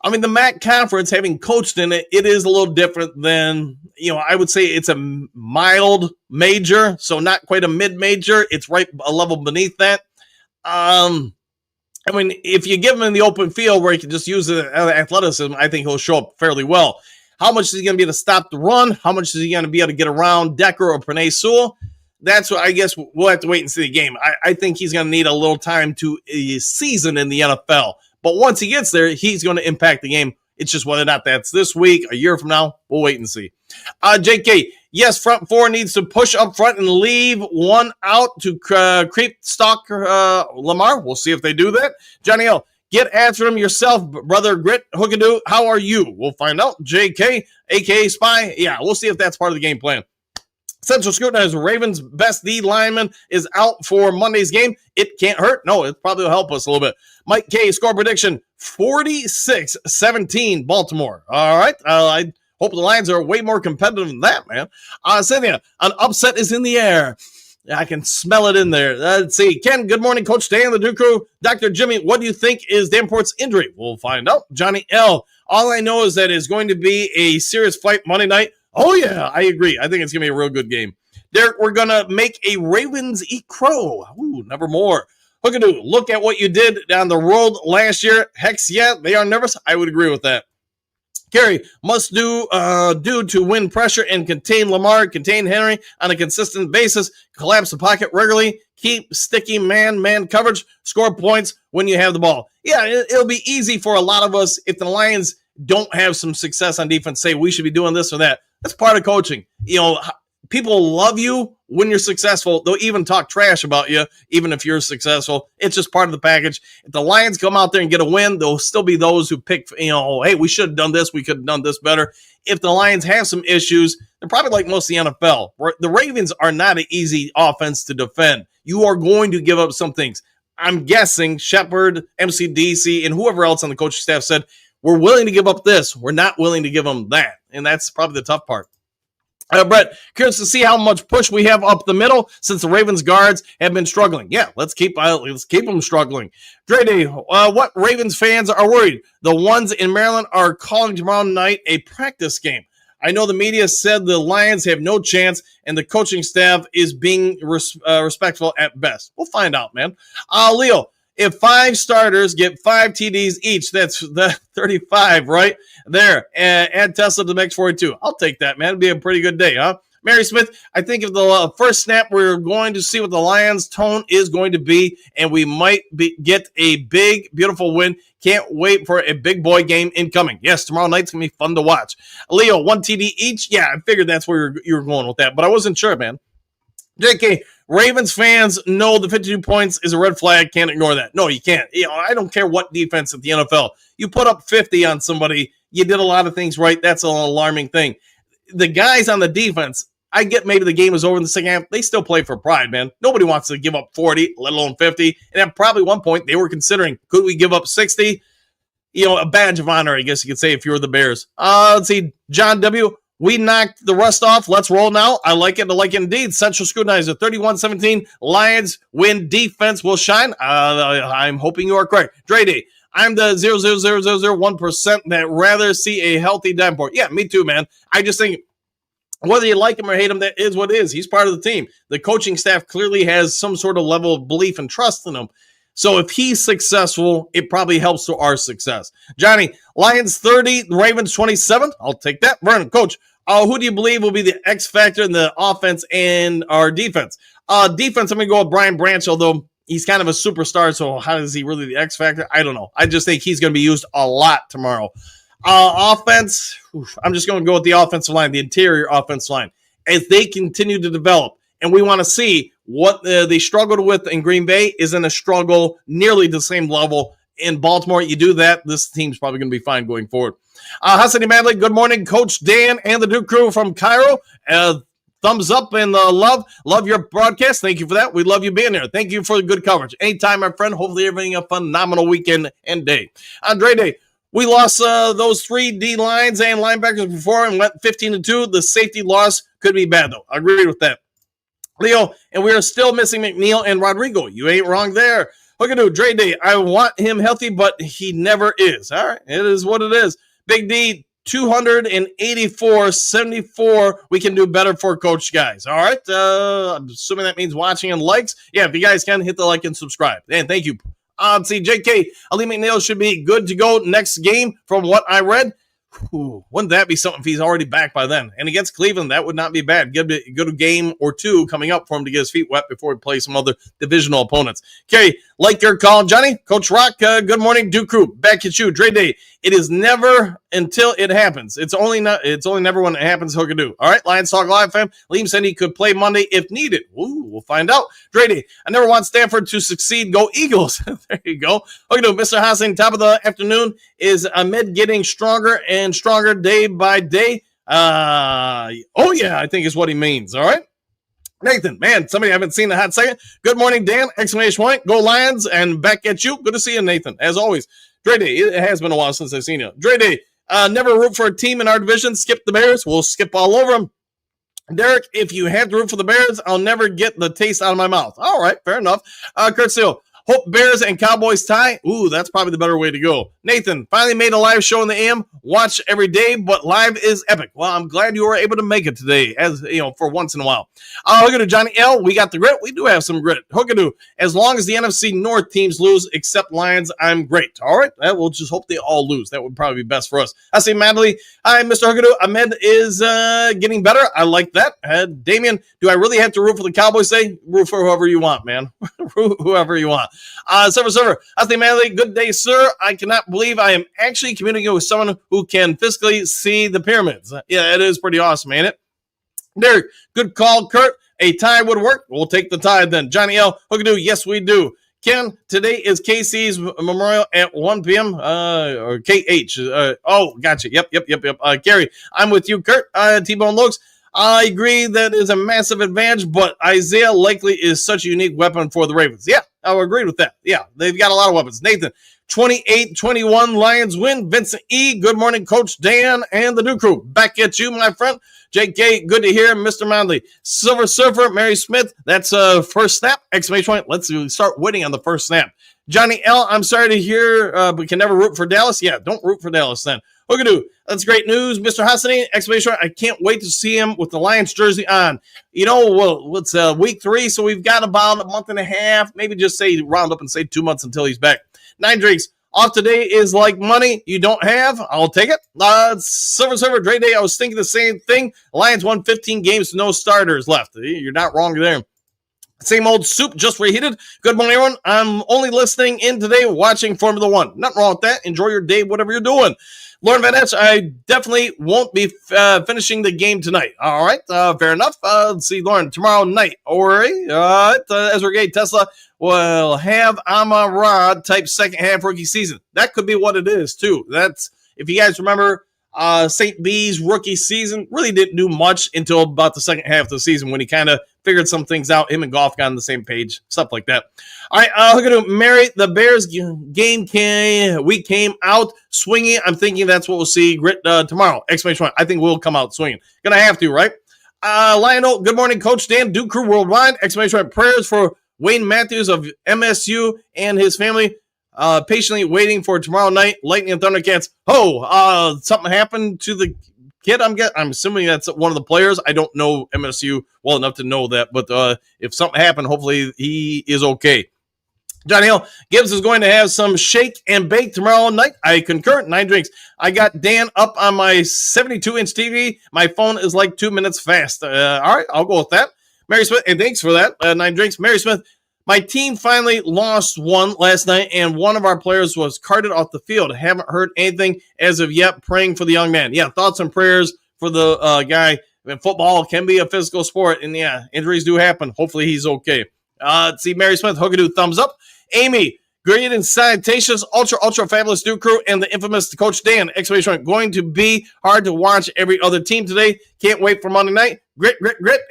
I mean, the MAC conference, having coached in it, it is a little different than, you know, I would say it's a mild major, so not quite a mid-major. It's right a level beneath that. I mean, if you give him in the open field where he can just use the athleticism, I think he'll show up fairly well. How much is he going to be able to stop the run? How much is he going to be able to get around Decker or Penei Sewell? That's what I guess we'll have to wait and see the game. I think he's going to need a little time to season in the NFL. But once he gets there, he's going to impact the game. It's just whether or not that's this week, a year from now, we'll wait and see. JK, yes, front four needs to push up front and leave one out to creep stalk Lamar. We'll see if they do that. Johnny L, get after him yourself, brother Grit. Hookadoo, how are you? We'll find out. JK, a.k.a. Spy. Yeah, we'll see if that's part of the game plan. Central Scrutinizer, Ravens' best D lineman is out for Monday's game. It can't hurt. No, it probably will help us a little bit. Mike K, score prediction, 46-17 Baltimore. All right. I hope the Lions are way more competitive than that, man. Cynthia, an upset is in the air. I can smell it in there. Let's see. Ken, good morning, Coach Dan, the Duke Crew. Dr. Jimmy, what do you think is Danport's injury? We'll find out. Johnny L, all I know is that it's going to be a serious fight Monday night. Oh, yeah, I agree. I think it's going to be a real good game. Derek, we're going to make a Ravens eat crow. Ooh, never more. Hookadoo, look at what you did down the road last year. Hex, yeah, they are nervous. I would agree with that. Gary, must do to win pressure and contain Lamar, contain Henry on a consistent basis, collapse the pocket regularly, keep sticky man coverage, score points when you have the ball. Yeah, it'll be easy for a lot of us if the Lions don't have some success on defense, say we should be doing this or that. That's part of coaching. You know, people love you when you're successful. They'll even talk trash about you, even if you're successful. It's just part of the package. If the Lions come out there and get a win, there'll still be those who pick, you know, hey, we should have done this. We could have done this better. If the Lions have some issues, they're probably like most of the NFL. The Ravens are not an easy offense to defend. You are going to give up some things. I'm guessing Shepard, MCDC, and whoever else on the coaching staff said, we're willing to give up this. We're not willing to give them that. And that's probably the tough part. Brett, curious to see how much push we have up the middle since the Ravens guards have been struggling. Yeah, let's keep them struggling. Dre Day, what Ravens fans are worried? The ones in Maryland are calling tomorrow night a practice game. I know the media said the Lions have no chance and the coaching staff is being respectful at best. We'll find out, man. Leo, if 5 starters get 5 TDs each, that's the 35 right there. And add Tesla to the mix 42. I'll take that, man. It'd be a pretty good day, huh? Mary Smith, I think if the first snap, we're going to see what the Lions' tone is going to be, and we might get a big, beautiful win. Can't wait for a big boy game incoming. Yes, tomorrow night's going to be fun to watch. Leo, 1 TD each? Yeah, I figured that's where you were going with that, but I wasn't sure, man. JK, Ravens fans know the 52 points is a red flag. Can't ignore that. No, you can't. You know, I don't care what defense at the NFL. You put up 50 on somebody, you did a lot of things right. That's an alarming thing. The guys on the defense, I get maybe the game is over in the second half. They still play for pride, man. Nobody wants to give up 40, let alone 50. And at probably one point, they were considering, could we give up 60? You know, a badge of honor, I guess you could say, if you were the Bears. Let's see. John W., we knocked the rust off. Let's roll now. I like it. I like it indeed. Central Scrutinizer, 31-17. Lions win. Defense will shine. I'm hoping you are correct. Dre Day, I'm the 0.00001% that rather see a healthy Davenport. Yeah, me too, man. I just think whether you like him or hate him, that is what it is. He's part of the team. The coaching staff clearly has some sort of level of belief and trust in him. So if he's successful, it probably helps to our success. Johnny, Lions 30, Ravens 27. I'll take that. Vernon, Coach, who do you believe will be the X factor in the offense and our defense? Defense, I'm going to go with Brian Branch, although he's kind of a superstar, so how is he really the X factor? I don't know. I just think he's going to be used a lot tomorrow. Offense, I'm just going to go with the offensive line, the interior offensive line. As they continue to develop, and we want to see what they struggled with in Green Bay isn't a struggle nearly the same level in Baltimore. You do that, this team's probably going to be fine going forward. Hassani Madley, good morning, Coach Dan and the Duke crew from Cairo. Thumbs up and love your broadcast. Thank you for that. We love you being there. Thank you for the good coverage. Anytime, my friend. Hopefully, everything a phenomenal weekend and day. Andre Day. We lost those 3 D lines and linebackers before and went 15-2. The safety loss could be bad, though. I agree with that. Leo, and we are still missing McNeil and Rodrigo. You ain't wrong there. Look at Dre Day. I want him healthy, but he never is. All right, it is what it is. Big D, 284-74. We can do better for Coach, guys. All right, I'm assuming that means watching and likes. Yeah, if you guys can, hit the like and subscribe. And thank you. See, JK, Ali McNeil should be good to go next game from what I read. Wouldn't that be something if he's already back by then? And against Cleveland, that would not be bad. Give it a good game or 2 coming up for him to get his feet wet before he plays some other divisional opponents. Okay, like your call, Johnny. Coach Rock, good morning. Duke crew, back at you. Dre Day. It is never until it happens. It's only never when it happens. Hookadoo. All right, Lions Talk Live, fam. Liam said he could play Monday if needed. Ooh, we'll find out. Dre Day. I never want Stanford to succeed. Go Eagles. There you go. Hookadoo. Mr. Hassan, top of the afternoon. Is Ahmed getting stronger and stronger day by day? Oh yeah, I think is what he means. All right. Nathan, man, somebody I haven't seen in a hot second. Good morning, Dan! Exclamation point. Go Lions, and back at you. Good to see you, Nathan, as always. Dre Day, it has been a while since I've seen you. Dre Day, never root for a team in our division. Skip the Bears. We'll skip all over them. Derek, if you have to root for the Bears, I'll never get the taste out of my mouth. All right, fair enough. Kurt Steele, hope Bears and Cowboys tie. Ooh, that's probably the better way to go. Nathan, finally made a live show in the AM. Watch every day, but live is epic. Well, I'm glad you were able to make it today, as you know, for once in a while. Hookadoo, Johnny L. We got the grit. We do have some grit. Hookadoo, as long as the NFC North teams lose, except Lions, I'm great. All right, we'll just hope they all lose. That would probably be best for us. I say, Madley, hi, Mr. Hookadoo. Ahmed is getting better. I like that. Damien, do I really have to root for the Cowboys? Say, root for whoever you want, man. Root whoever you want. Server. I say, Madley, good day, sir. I cannot believe I am actually communicating with someone who can physically see the pyramids. Yeah, it is pretty awesome, ain't it? Derek, good call, Kurt. A tie would work. We'll take the tie then. Johnny L. Hookadoo, yes, we do. Ken, today is KC's memorial at 1 p.m. Or KH. Gotcha. Yep. Gary, I'm with you, Kurt. T-Bone Lokes. I agree that is a massive advantage, but Isaiah likely is such a unique weapon for the Ravens. Yeah, I would agree with that. Yeah, they've got a lot of weapons. Nathan, 28-21 Lions win. Vincent E., good morning, Coach Dan and the Duke crew. Back at you, my friend. JK, good to hear. Mr. Manley, Silver Surfer, Mary Smith, that's first snap, exclamation point. Let's start winning on the first snap. Johnny L., I'm sorry to hear, but can never root for Dallas. Yeah, don't root for Dallas then. Hookadoo, that's great news. Mr. Hassani, exclamation point. I can't wait to see him with the Lions jersey on. You know, well, it's week 3, so we've got about a month and a half, maybe just say round up and say 2 months until he's back. 9 drinks. Off today is like money you don't have. I'll take it. Silver, Dre Day. I was thinking the same thing. Lions won 15 games, no starters left. You're not wrong there. Same old soup, just reheated. Good morning, everyone. I'm only listening in today, watching Formula One. Nothing wrong with that. Enjoy your day, whatever you're doing. Lauren Van Etch, I definitely won't be finishing the game tonight. All right, fair enough. Let's see, Lauren, tomorrow night. Ori, Ezra Gay, Tesla will have Amon-Ra type second half rookie season. That could be what it is, too. That's, if you guys remember, St. B's rookie season really didn't do much until about the second half of the season when he kind of figured some things out. Him and Goff got on the same page, stuff like that. All right, we're going to Mary. The Bears game we came out swinging. I'm thinking that's what we'll see tomorrow. Exclamation point. I think we'll come out swinging. Gonna have to, right? Lionel, good morning, Coach Dan, Duke Crew Worldwide. Exclamation point. Prayers for Wayne Matthews of MSU and his family. Patiently waiting for tomorrow night. Lightning and Thundercats. Something happened to the kid. I'm assuming that's one of the players. I don't know MSU well enough to know that, but if something happened, hopefully he is okay. Johnny Hill, Gibbs is going to have some shake and bake tomorrow night. I concur. 9 drinks. I got Dan up on my 72-inch TV. My phone is like 2 minutes fast. All right, I'll go with that. Mary Smith, and thanks for that. 9 drinks. Mary Smith, my team finally lost one last night, and one of our players was carted off the field. I haven't heard anything as of yet. Praying for the young man. Yeah, thoughts and prayers for the guy. I mean, football can be a physical sport, and yeah, injuries do happen. Hopefully he's okay. See, Mary Smith, Hookadoo, thumbs up. Amy, Great and salutations, ultra fabulous Duke crew, and the infamous Coach Dan! Exclamation point. Going to be hard to watch every other team today. Can't wait for Monday night. Grit.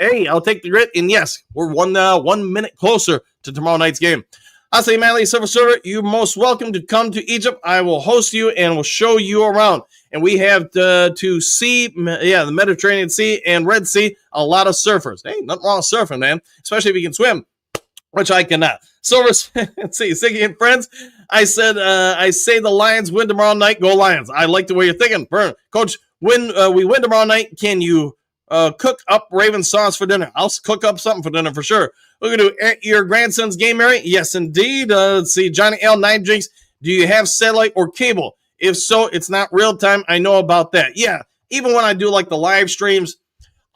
Hey, I'll take the grit. And yes, we're 1 minute closer to tomorrow night's game. I'll say, Manly Silver Server, you're most welcome to come to Egypt. I will host you and will show you around. And we have to see, the Mediterranean Sea and Red Sea, a lot of surfers. Hey, nothing wrong with surfing, man, especially if you can swim, which I cannot. Silver, let's see, Siggy and friends, I say the Lions win tomorrow night. Go Lions. I like the way you're thinking. Burn. Coach, when we win tomorrow night, can you cook up Raven sauce for dinner? I'll cook up something for dinner for sure. We're going to do your grandson's game, Mary? Yes, indeed. Let's see, Johnny L. 9 Drinks. Do you have satellite or cable? If so, it's not real time. I know about that. Yeah, even when I do like the live streams,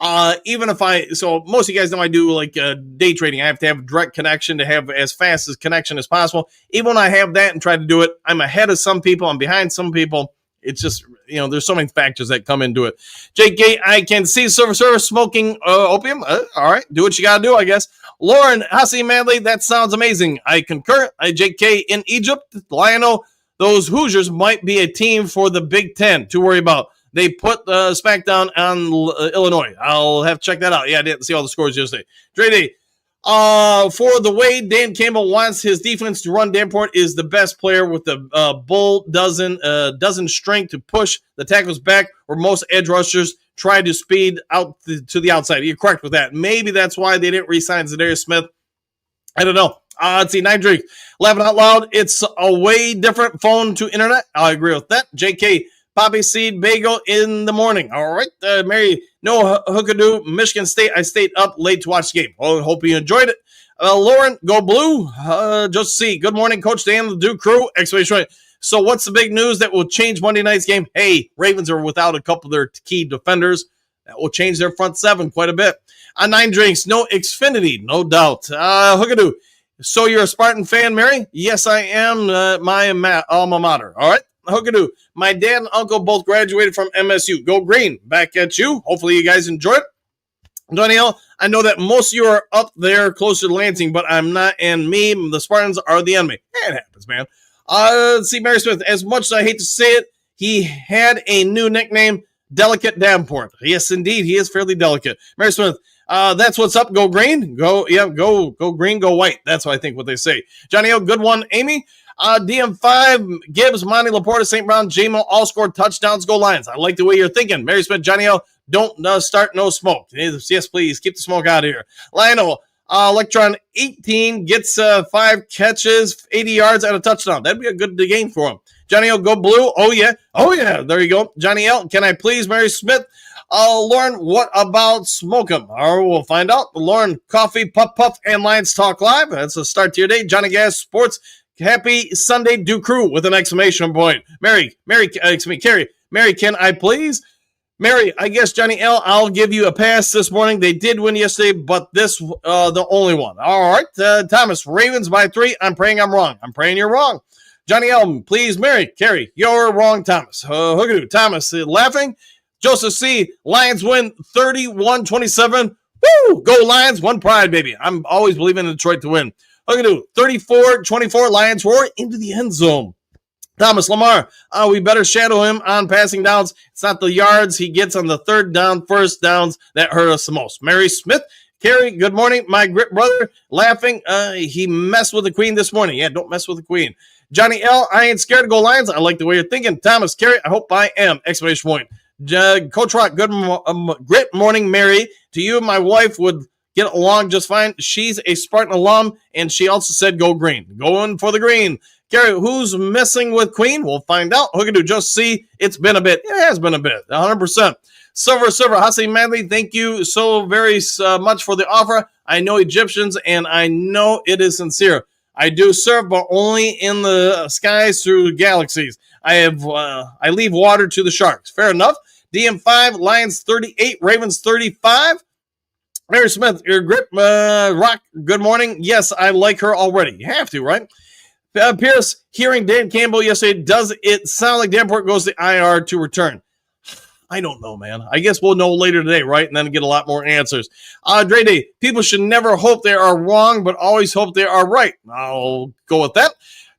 so most of you guys know I do like day trading. I have to have direct connection to have as fast as connection as possible. Even when I have that and try to do it, I'm ahead of some people. I'm behind some people. It's just, there's so many factors that come into it. JK, I can see Silver Service smoking opium. All right, do what you got to do, I guess. Lauren, Hassi Manley, that sounds amazing. I concur. JK, in Egypt, Lionel, those Hoosiers might be a team for the Big Ten to worry about. They put SmackDown on Illinois. I'll have to check that out. Yeah, I didn't see all the scores yesterday. Dre Day, for the way Dan Campbell wants his defense to run, Davenport is the best player with the bull dozen strength to push the tackles back, where most edge rushers try to speed out to the outside. You're correct with that. Maybe that's why they didn't re-sign Zadarius Smith. I don't know. Let's see, 9 Drink. Laughing out loud. It's a way different phone to internet. I agree with that. JK, Poppy Seed Bagel in the morning. All right. Mary, no hookadoo, Michigan State. I stayed up late to watch the game. Oh, hope you enjoyed it. Lauren, go blue. Just see. Good morning, Coach Dan, the Duke crew. Exclamation point. So what's the big news that will change Monday night's game? Hey, Ravens are without a couple of their key defenders. That will change their front seven quite a bit. On 9 Drinks, no Xfinity, no doubt. Hookadoo. So you're a Spartan fan, Mary? Yes, I am. My alma mater. All right. Hookadoo. My dad and uncle both graduated from MSU. Go green. Back at you. Hopefully you guys enjoy it. Danielle, I know that most of you are up there closer to Lansing, but I'm not, and the Spartans are the enemy. It happens, man. Let's see, Mary Smith. As much as I hate to say it, he had a new nickname, Delicate Davenport. Yes, indeed. He is fairly delicate. Mary Smith, that's what's up. Go green. Go green, go white. That's what I think what they say. Johnny O, good one. Amy, DM5, Gibbs, Monty Laporta, St. Brown, J-Mo, all scored touchdowns. Go Lions. I like the way you're thinking. Mary Smith, Johnny O, don't start no smoke. Yes, please. Keep the smoke out of here. Lionel, Electron 18 gets 5 catches, 80 yards, and a touchdown. That'd be a good game for him. Johnny O, go blue. Oh, yeah. There you go. Johnny L, can I please, Mary Smith? Lauren, what about smoke 'em? We'll find out. Lauren, coffee, puff, and Lions Talk Live. That's a start to your day. Johnny Gas Sports. Happy Sunday, Duke crew, with an exclamation point. Carrie, Mary, can I please? Mary, I guess, Johnny L, I'll give you a pass this morning. They did win yesterday, but this, the only one. All right, Thomas, Ravens by 3. I'm praying I'm wrong. I'm praying you're wrong. Johnny L, please, Mary, Carrie, you're wrong, Thomas. Hookadoo, Thomas, laughing. Joseph C, Lions win 31-27. Woo! Go Lions, one pride, baby. I'm always believing in Detroit to win. Hookadoo, 34-24, Lions roar into the end zone. Thomas Lamar, we better shadow him on passing downs. It's not the yards he gets on the third down, first downs that hurt us the most. Mary Smith, Carrie, good morning. My grit brother, laughing. He messed with the queen this morning. Yeah, don't mess with the queen. Johnny L, I ain't scared to go Lions. I like the way you're thinking. Thomas, Carrie, I hope I am. Exclamation point. Coach Rock, good grit morning, Mary. To you, my wife would get along just fine. She's a Spartan alum, and she also said go green. Going for the green. Gary, who's messing with Queen? We'll find out. Hookadoo, just see. It's been a bit. It has been a bit. 100%. Silver, Hassi Manley, thank you so very much for the offer. I know Egyptians, and I know it is sincere. I do serve, but only in the skies through galaxies. I leave water to the sharks. Fair enough. DM5, Lions 38, Ravens 35. Mary Smith, your grip, Rock, good morning. Yes, I like her already. You have to, right? Pierce, hearing Dan Campbell yesterday, does it sound like Davenport goes to IR to return? I don't know, man. I guess we'll know later today, right? And then get a lot more answers. Dre Day, people should never hope they are wrong, but always hope they are right. I'll go with that.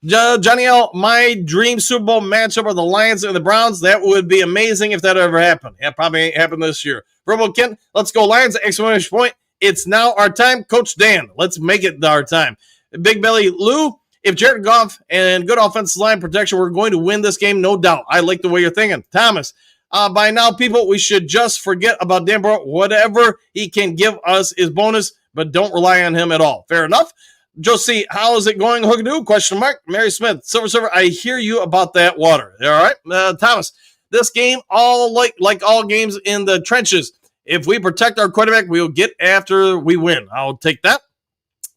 Johnny L, my dream Super Bowl matchup are the Lions and the Browns. That would be amazing if that ever happened. It probably ain't happened this year. Verbal Kent, let's go Lions, exclamation point. It's now our time. Coach Dan, let's make it our time. Big Belly Lou, if Jared Goff and good offensive line protection, we're going to win this game, no doubt. I like the way you're thinking. Thomas, by now, people, we should just forget about Denver. Whatever he can give us is bonus, but don't rely on him at all. Fair enough. Josie, how is it going? Hookadoo? Question mark. Mary Smith, Silver Server, I hear you about that water. All right. Thomas, this game, all like all games in the trenches. If we protect our quarterback, we'll get after we win. I'll take that.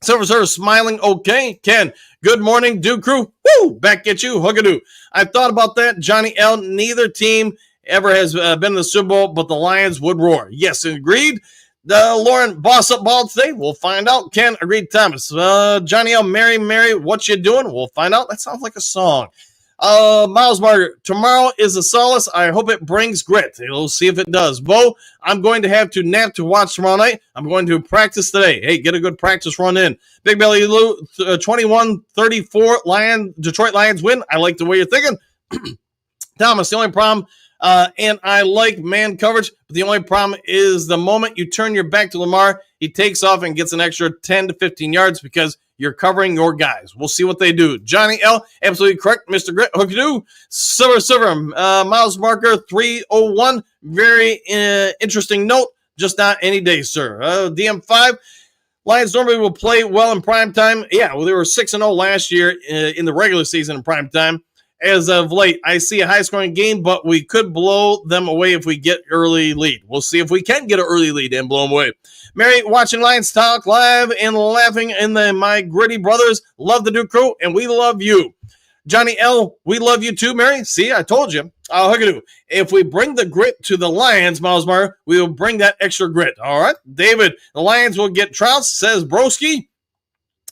Silver Server smiling. Okay. Ken, good morning, Duke Crew. Woo! Back at you. Hookadoo. I thought about that. Johnny L, neither team ever has been in the Super Bowl, but the Lions would roar. Yes, agreed. Lauren, boss up ball today. We'll find out. Ken, agreed. Thomas, Johnny L, Mary, what you doing? We'll find out. That sounds like a song. Miles Margaret, tomorrow is a solace. I hope it brings grit. We'll see if it does. Bo, I'm going to have to nap to watch tomorrow night. I'm going to practice today. Hey, get a good practice run in. Big Belly Lou, 21-34, Detroit Lions win. I like the way you're thinking. Thomas, the only problem, and I like man coverage, but the only problem is the moment you turn your back to Lamar, he takes off and gets an extra 10 to 15 yards because you're covering your guys. We'll see what they do. Johnny L, absolutely correct. Mr. Grit, hookadoo. Silver, Miles Marker, 301. Very interesting note. Just not any day, sir. DM5, Lions normally will play well in prime time. Yeah, well, they were 6-0 last year in the regular season in prime time. As of late, I see a high-scoring game, but we could blow them away if we get early lead. We'll see if we can get an early lead and blow them away. Mary, watching Lions Talk live and laughing in my gritty brothers. Love the Duke Crew, and we love you. Johnny L, we love you too, Mary. See, I told you. Hookadoo. If we bring the grit to the Lions, Miles Meyer, we will bring that extra grit. All right, David, the Lions will get trounced, says Broski.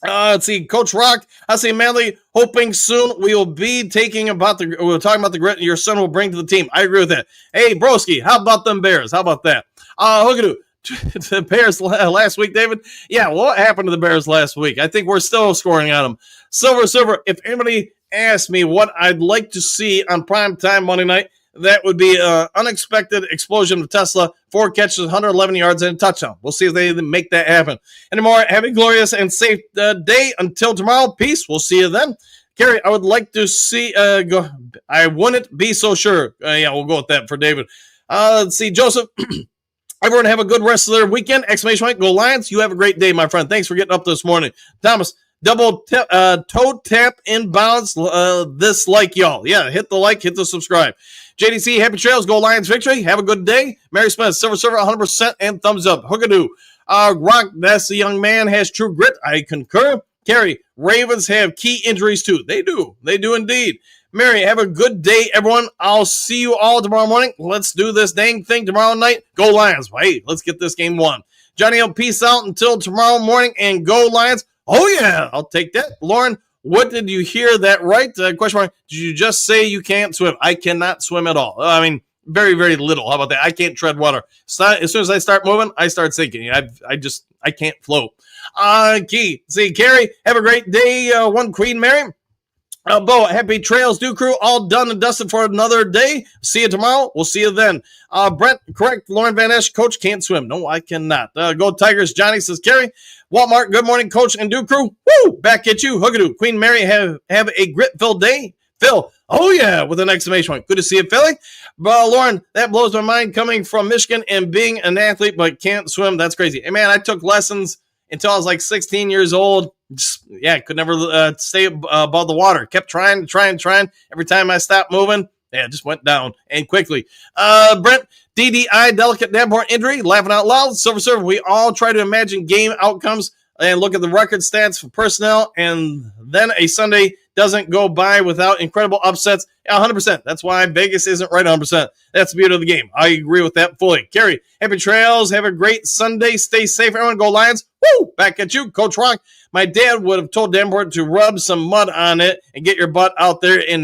Let's see, Coach Rock. I say, Manley, hoping soon we will be talking about the grit your son will bring to the team. I agree with that. Hey, Broski, how about them Bears? How about that? Hookadoo. The Bears last week, David. Yeah, what happened to the Bears last week? I think we're still scoring on them. Silver. If anybody asks me what I'd like to see on primetime Monday night, that would be an unexpected explosion of Tesla, 4 catches, 111 yards, and a touchdown. We'll see if they make that happen. Anymore, have a glorious and safe day until tomorrow. Peace. We'll see you then. Kerry, I would like to see go. I wouldn't be so sure. Yeah, we'll go with that for David. Let's see, Joseph. Everyone have a good rest of their weekend. Exclamation point. Go Lions. You have a great day, my friend. Thanks for getting up this morning. Thomas, double toe tap inbounds. This like y'all. Yeah, hit the like, hit the subscribe. JDC, happy trails. Go Lions victory. Have a good day. Mary Smith, Silver 100% and thumbs up. Hookadoo. Rock, that's the young man, has true grit. I concur. Carrie, Ravens have key injuries too. They do. They do indeed. Mary, have a good day, everyone. I'll see you all tomorrow morning. Let's do this dang thing tomorrow night. Go Lions. Hey, let's get this game won. Johnny, peace out until tomorrow morning and go Lions. Oh, yeah, I'll take that. Lauren, what did you hear that right? Question mark. Did you just say you can't swim? I cannot swim at all. I mean, very, very little. How about that? I can't tread water. As soon as I start moving, I start sinking. I can't float. Key. See, Carrie, have a great day. One Queen Mary. Bo, happy trails, Duke Crew, all done and dusted for another day. See you tomorrow. We'll see you then. Brent, correct. Lauren Van Esch, Coach, can't swim. No, I cannot. Go Tigers. Johnny says, Kerry. Walmart, good morning, Coach and Duke Crew. Woo! Back at you. Hookadoo. Queen Mary, have a grit-filled day. Phil, oh yeah, with an exclamation point. Good to see you, Philly. Lauren, that blows my mind coming from Michigan and being an athlete but can't swim. That's crazy. Hey, man, I took lessons until I was like 16 years old. Could never stay above the water. Kept trying. Every time I stopped moving, it just went down and quickly. Brent, DDI, delicate Davenport injury, laughing out loud. Silver, we all try to imagine game outcomes and look at the record stats for personnel, and then a Sunday doesn't go by without incredible upsets. 100%. That's why Vegas isn't right 100%. That's the beauty of the game. I agree with that fully. Kerry, happy trails. Have a great Sunday. Stay safe, everyone. Go Lions. Woo! Back at you, Coach Rock. My dad would have told Davenport to rub some mud on it and get your butt out there, and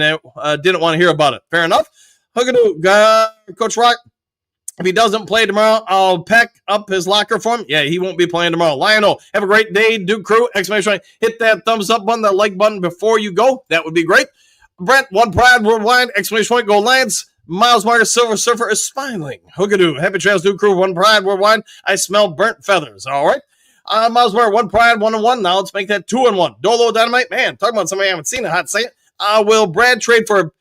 didn't want to hear about it. Fair enough. Hookadoo, Coach Rock. If he doesn't play tomorrow, I'll pack up his locker for him. Yeah, he won't be playing tomorrow. Lionel, have a great day, Duke Crew! Exclamation point. Hit that thumbs up button, that like button before you go. That would be great. Brent, One Pride Worldwide! Exclamation point. Go Lions! Miles Marcus Silver Surfer is smiling. Hookadoo. Happy trails, Duke Crew. One Pride Worldwide. I smell burnt feathers. All right. Miles Marcus, One Pride, 1-1. Now let's make that 2-1. Dolo Dynamite. Man, talking about somebody I haven't seen in a hot second. Will Brad trade for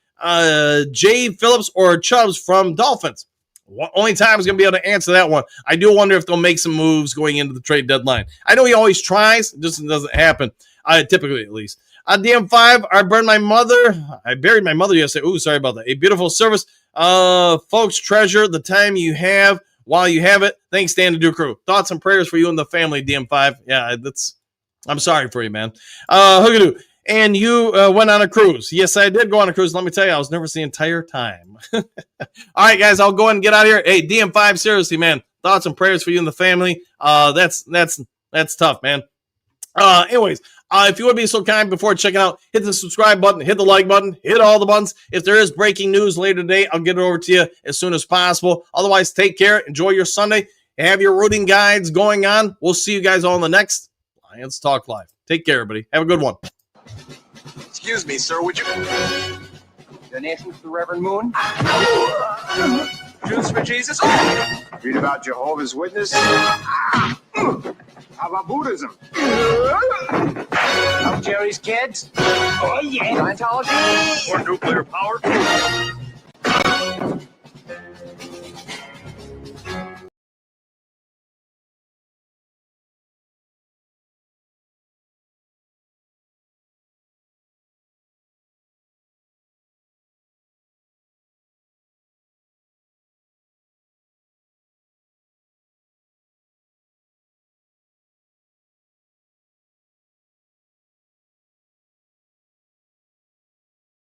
Jay Phillips or Chubbs from Dolphins? Only time is going to be able to answer that one. I do wonder if they'll make some moves going into the trade deadline. I know he always tries. It just doesn't happen, typically at least. DM5, I buried my mother yesterday. Ooh, sorry about that. A beautiful service. Folks, treasure the time you have while you have it. Thanks, Dan and Duke Crew. Thoughts and prayers for you and the family, DM5. Yeah, I'm sorry for you, man. Hookadoo. And you went on a cruise. Yes, I did go on a cruise. Let me tell you, I was nervous the entire time. All right, guys, I'll go ahead and get out of here. Hey, DM5, seriously, man, thoughts and prayers for you and the family. That's tough, man. Anyways, if you would be so kind before checking out, hit the subscribe button, hit the like button, hit all the buttons. If there is breaking news later today, I'll get it over to you as soon as possible. Otherwise, take care. Enjoy your Sunday. Have your rooting guides going on. We'll see you guys all in the next Lions Talk Live. Take care, everybody. Have a good one. Excuse me, sir, would you... Donations to Reverend Moon? Juice for Jesus? Read about Jehovah's Witness? How about Buddhism? Jerry's kids? Oh, yeah. Scientology? Or nuclear power?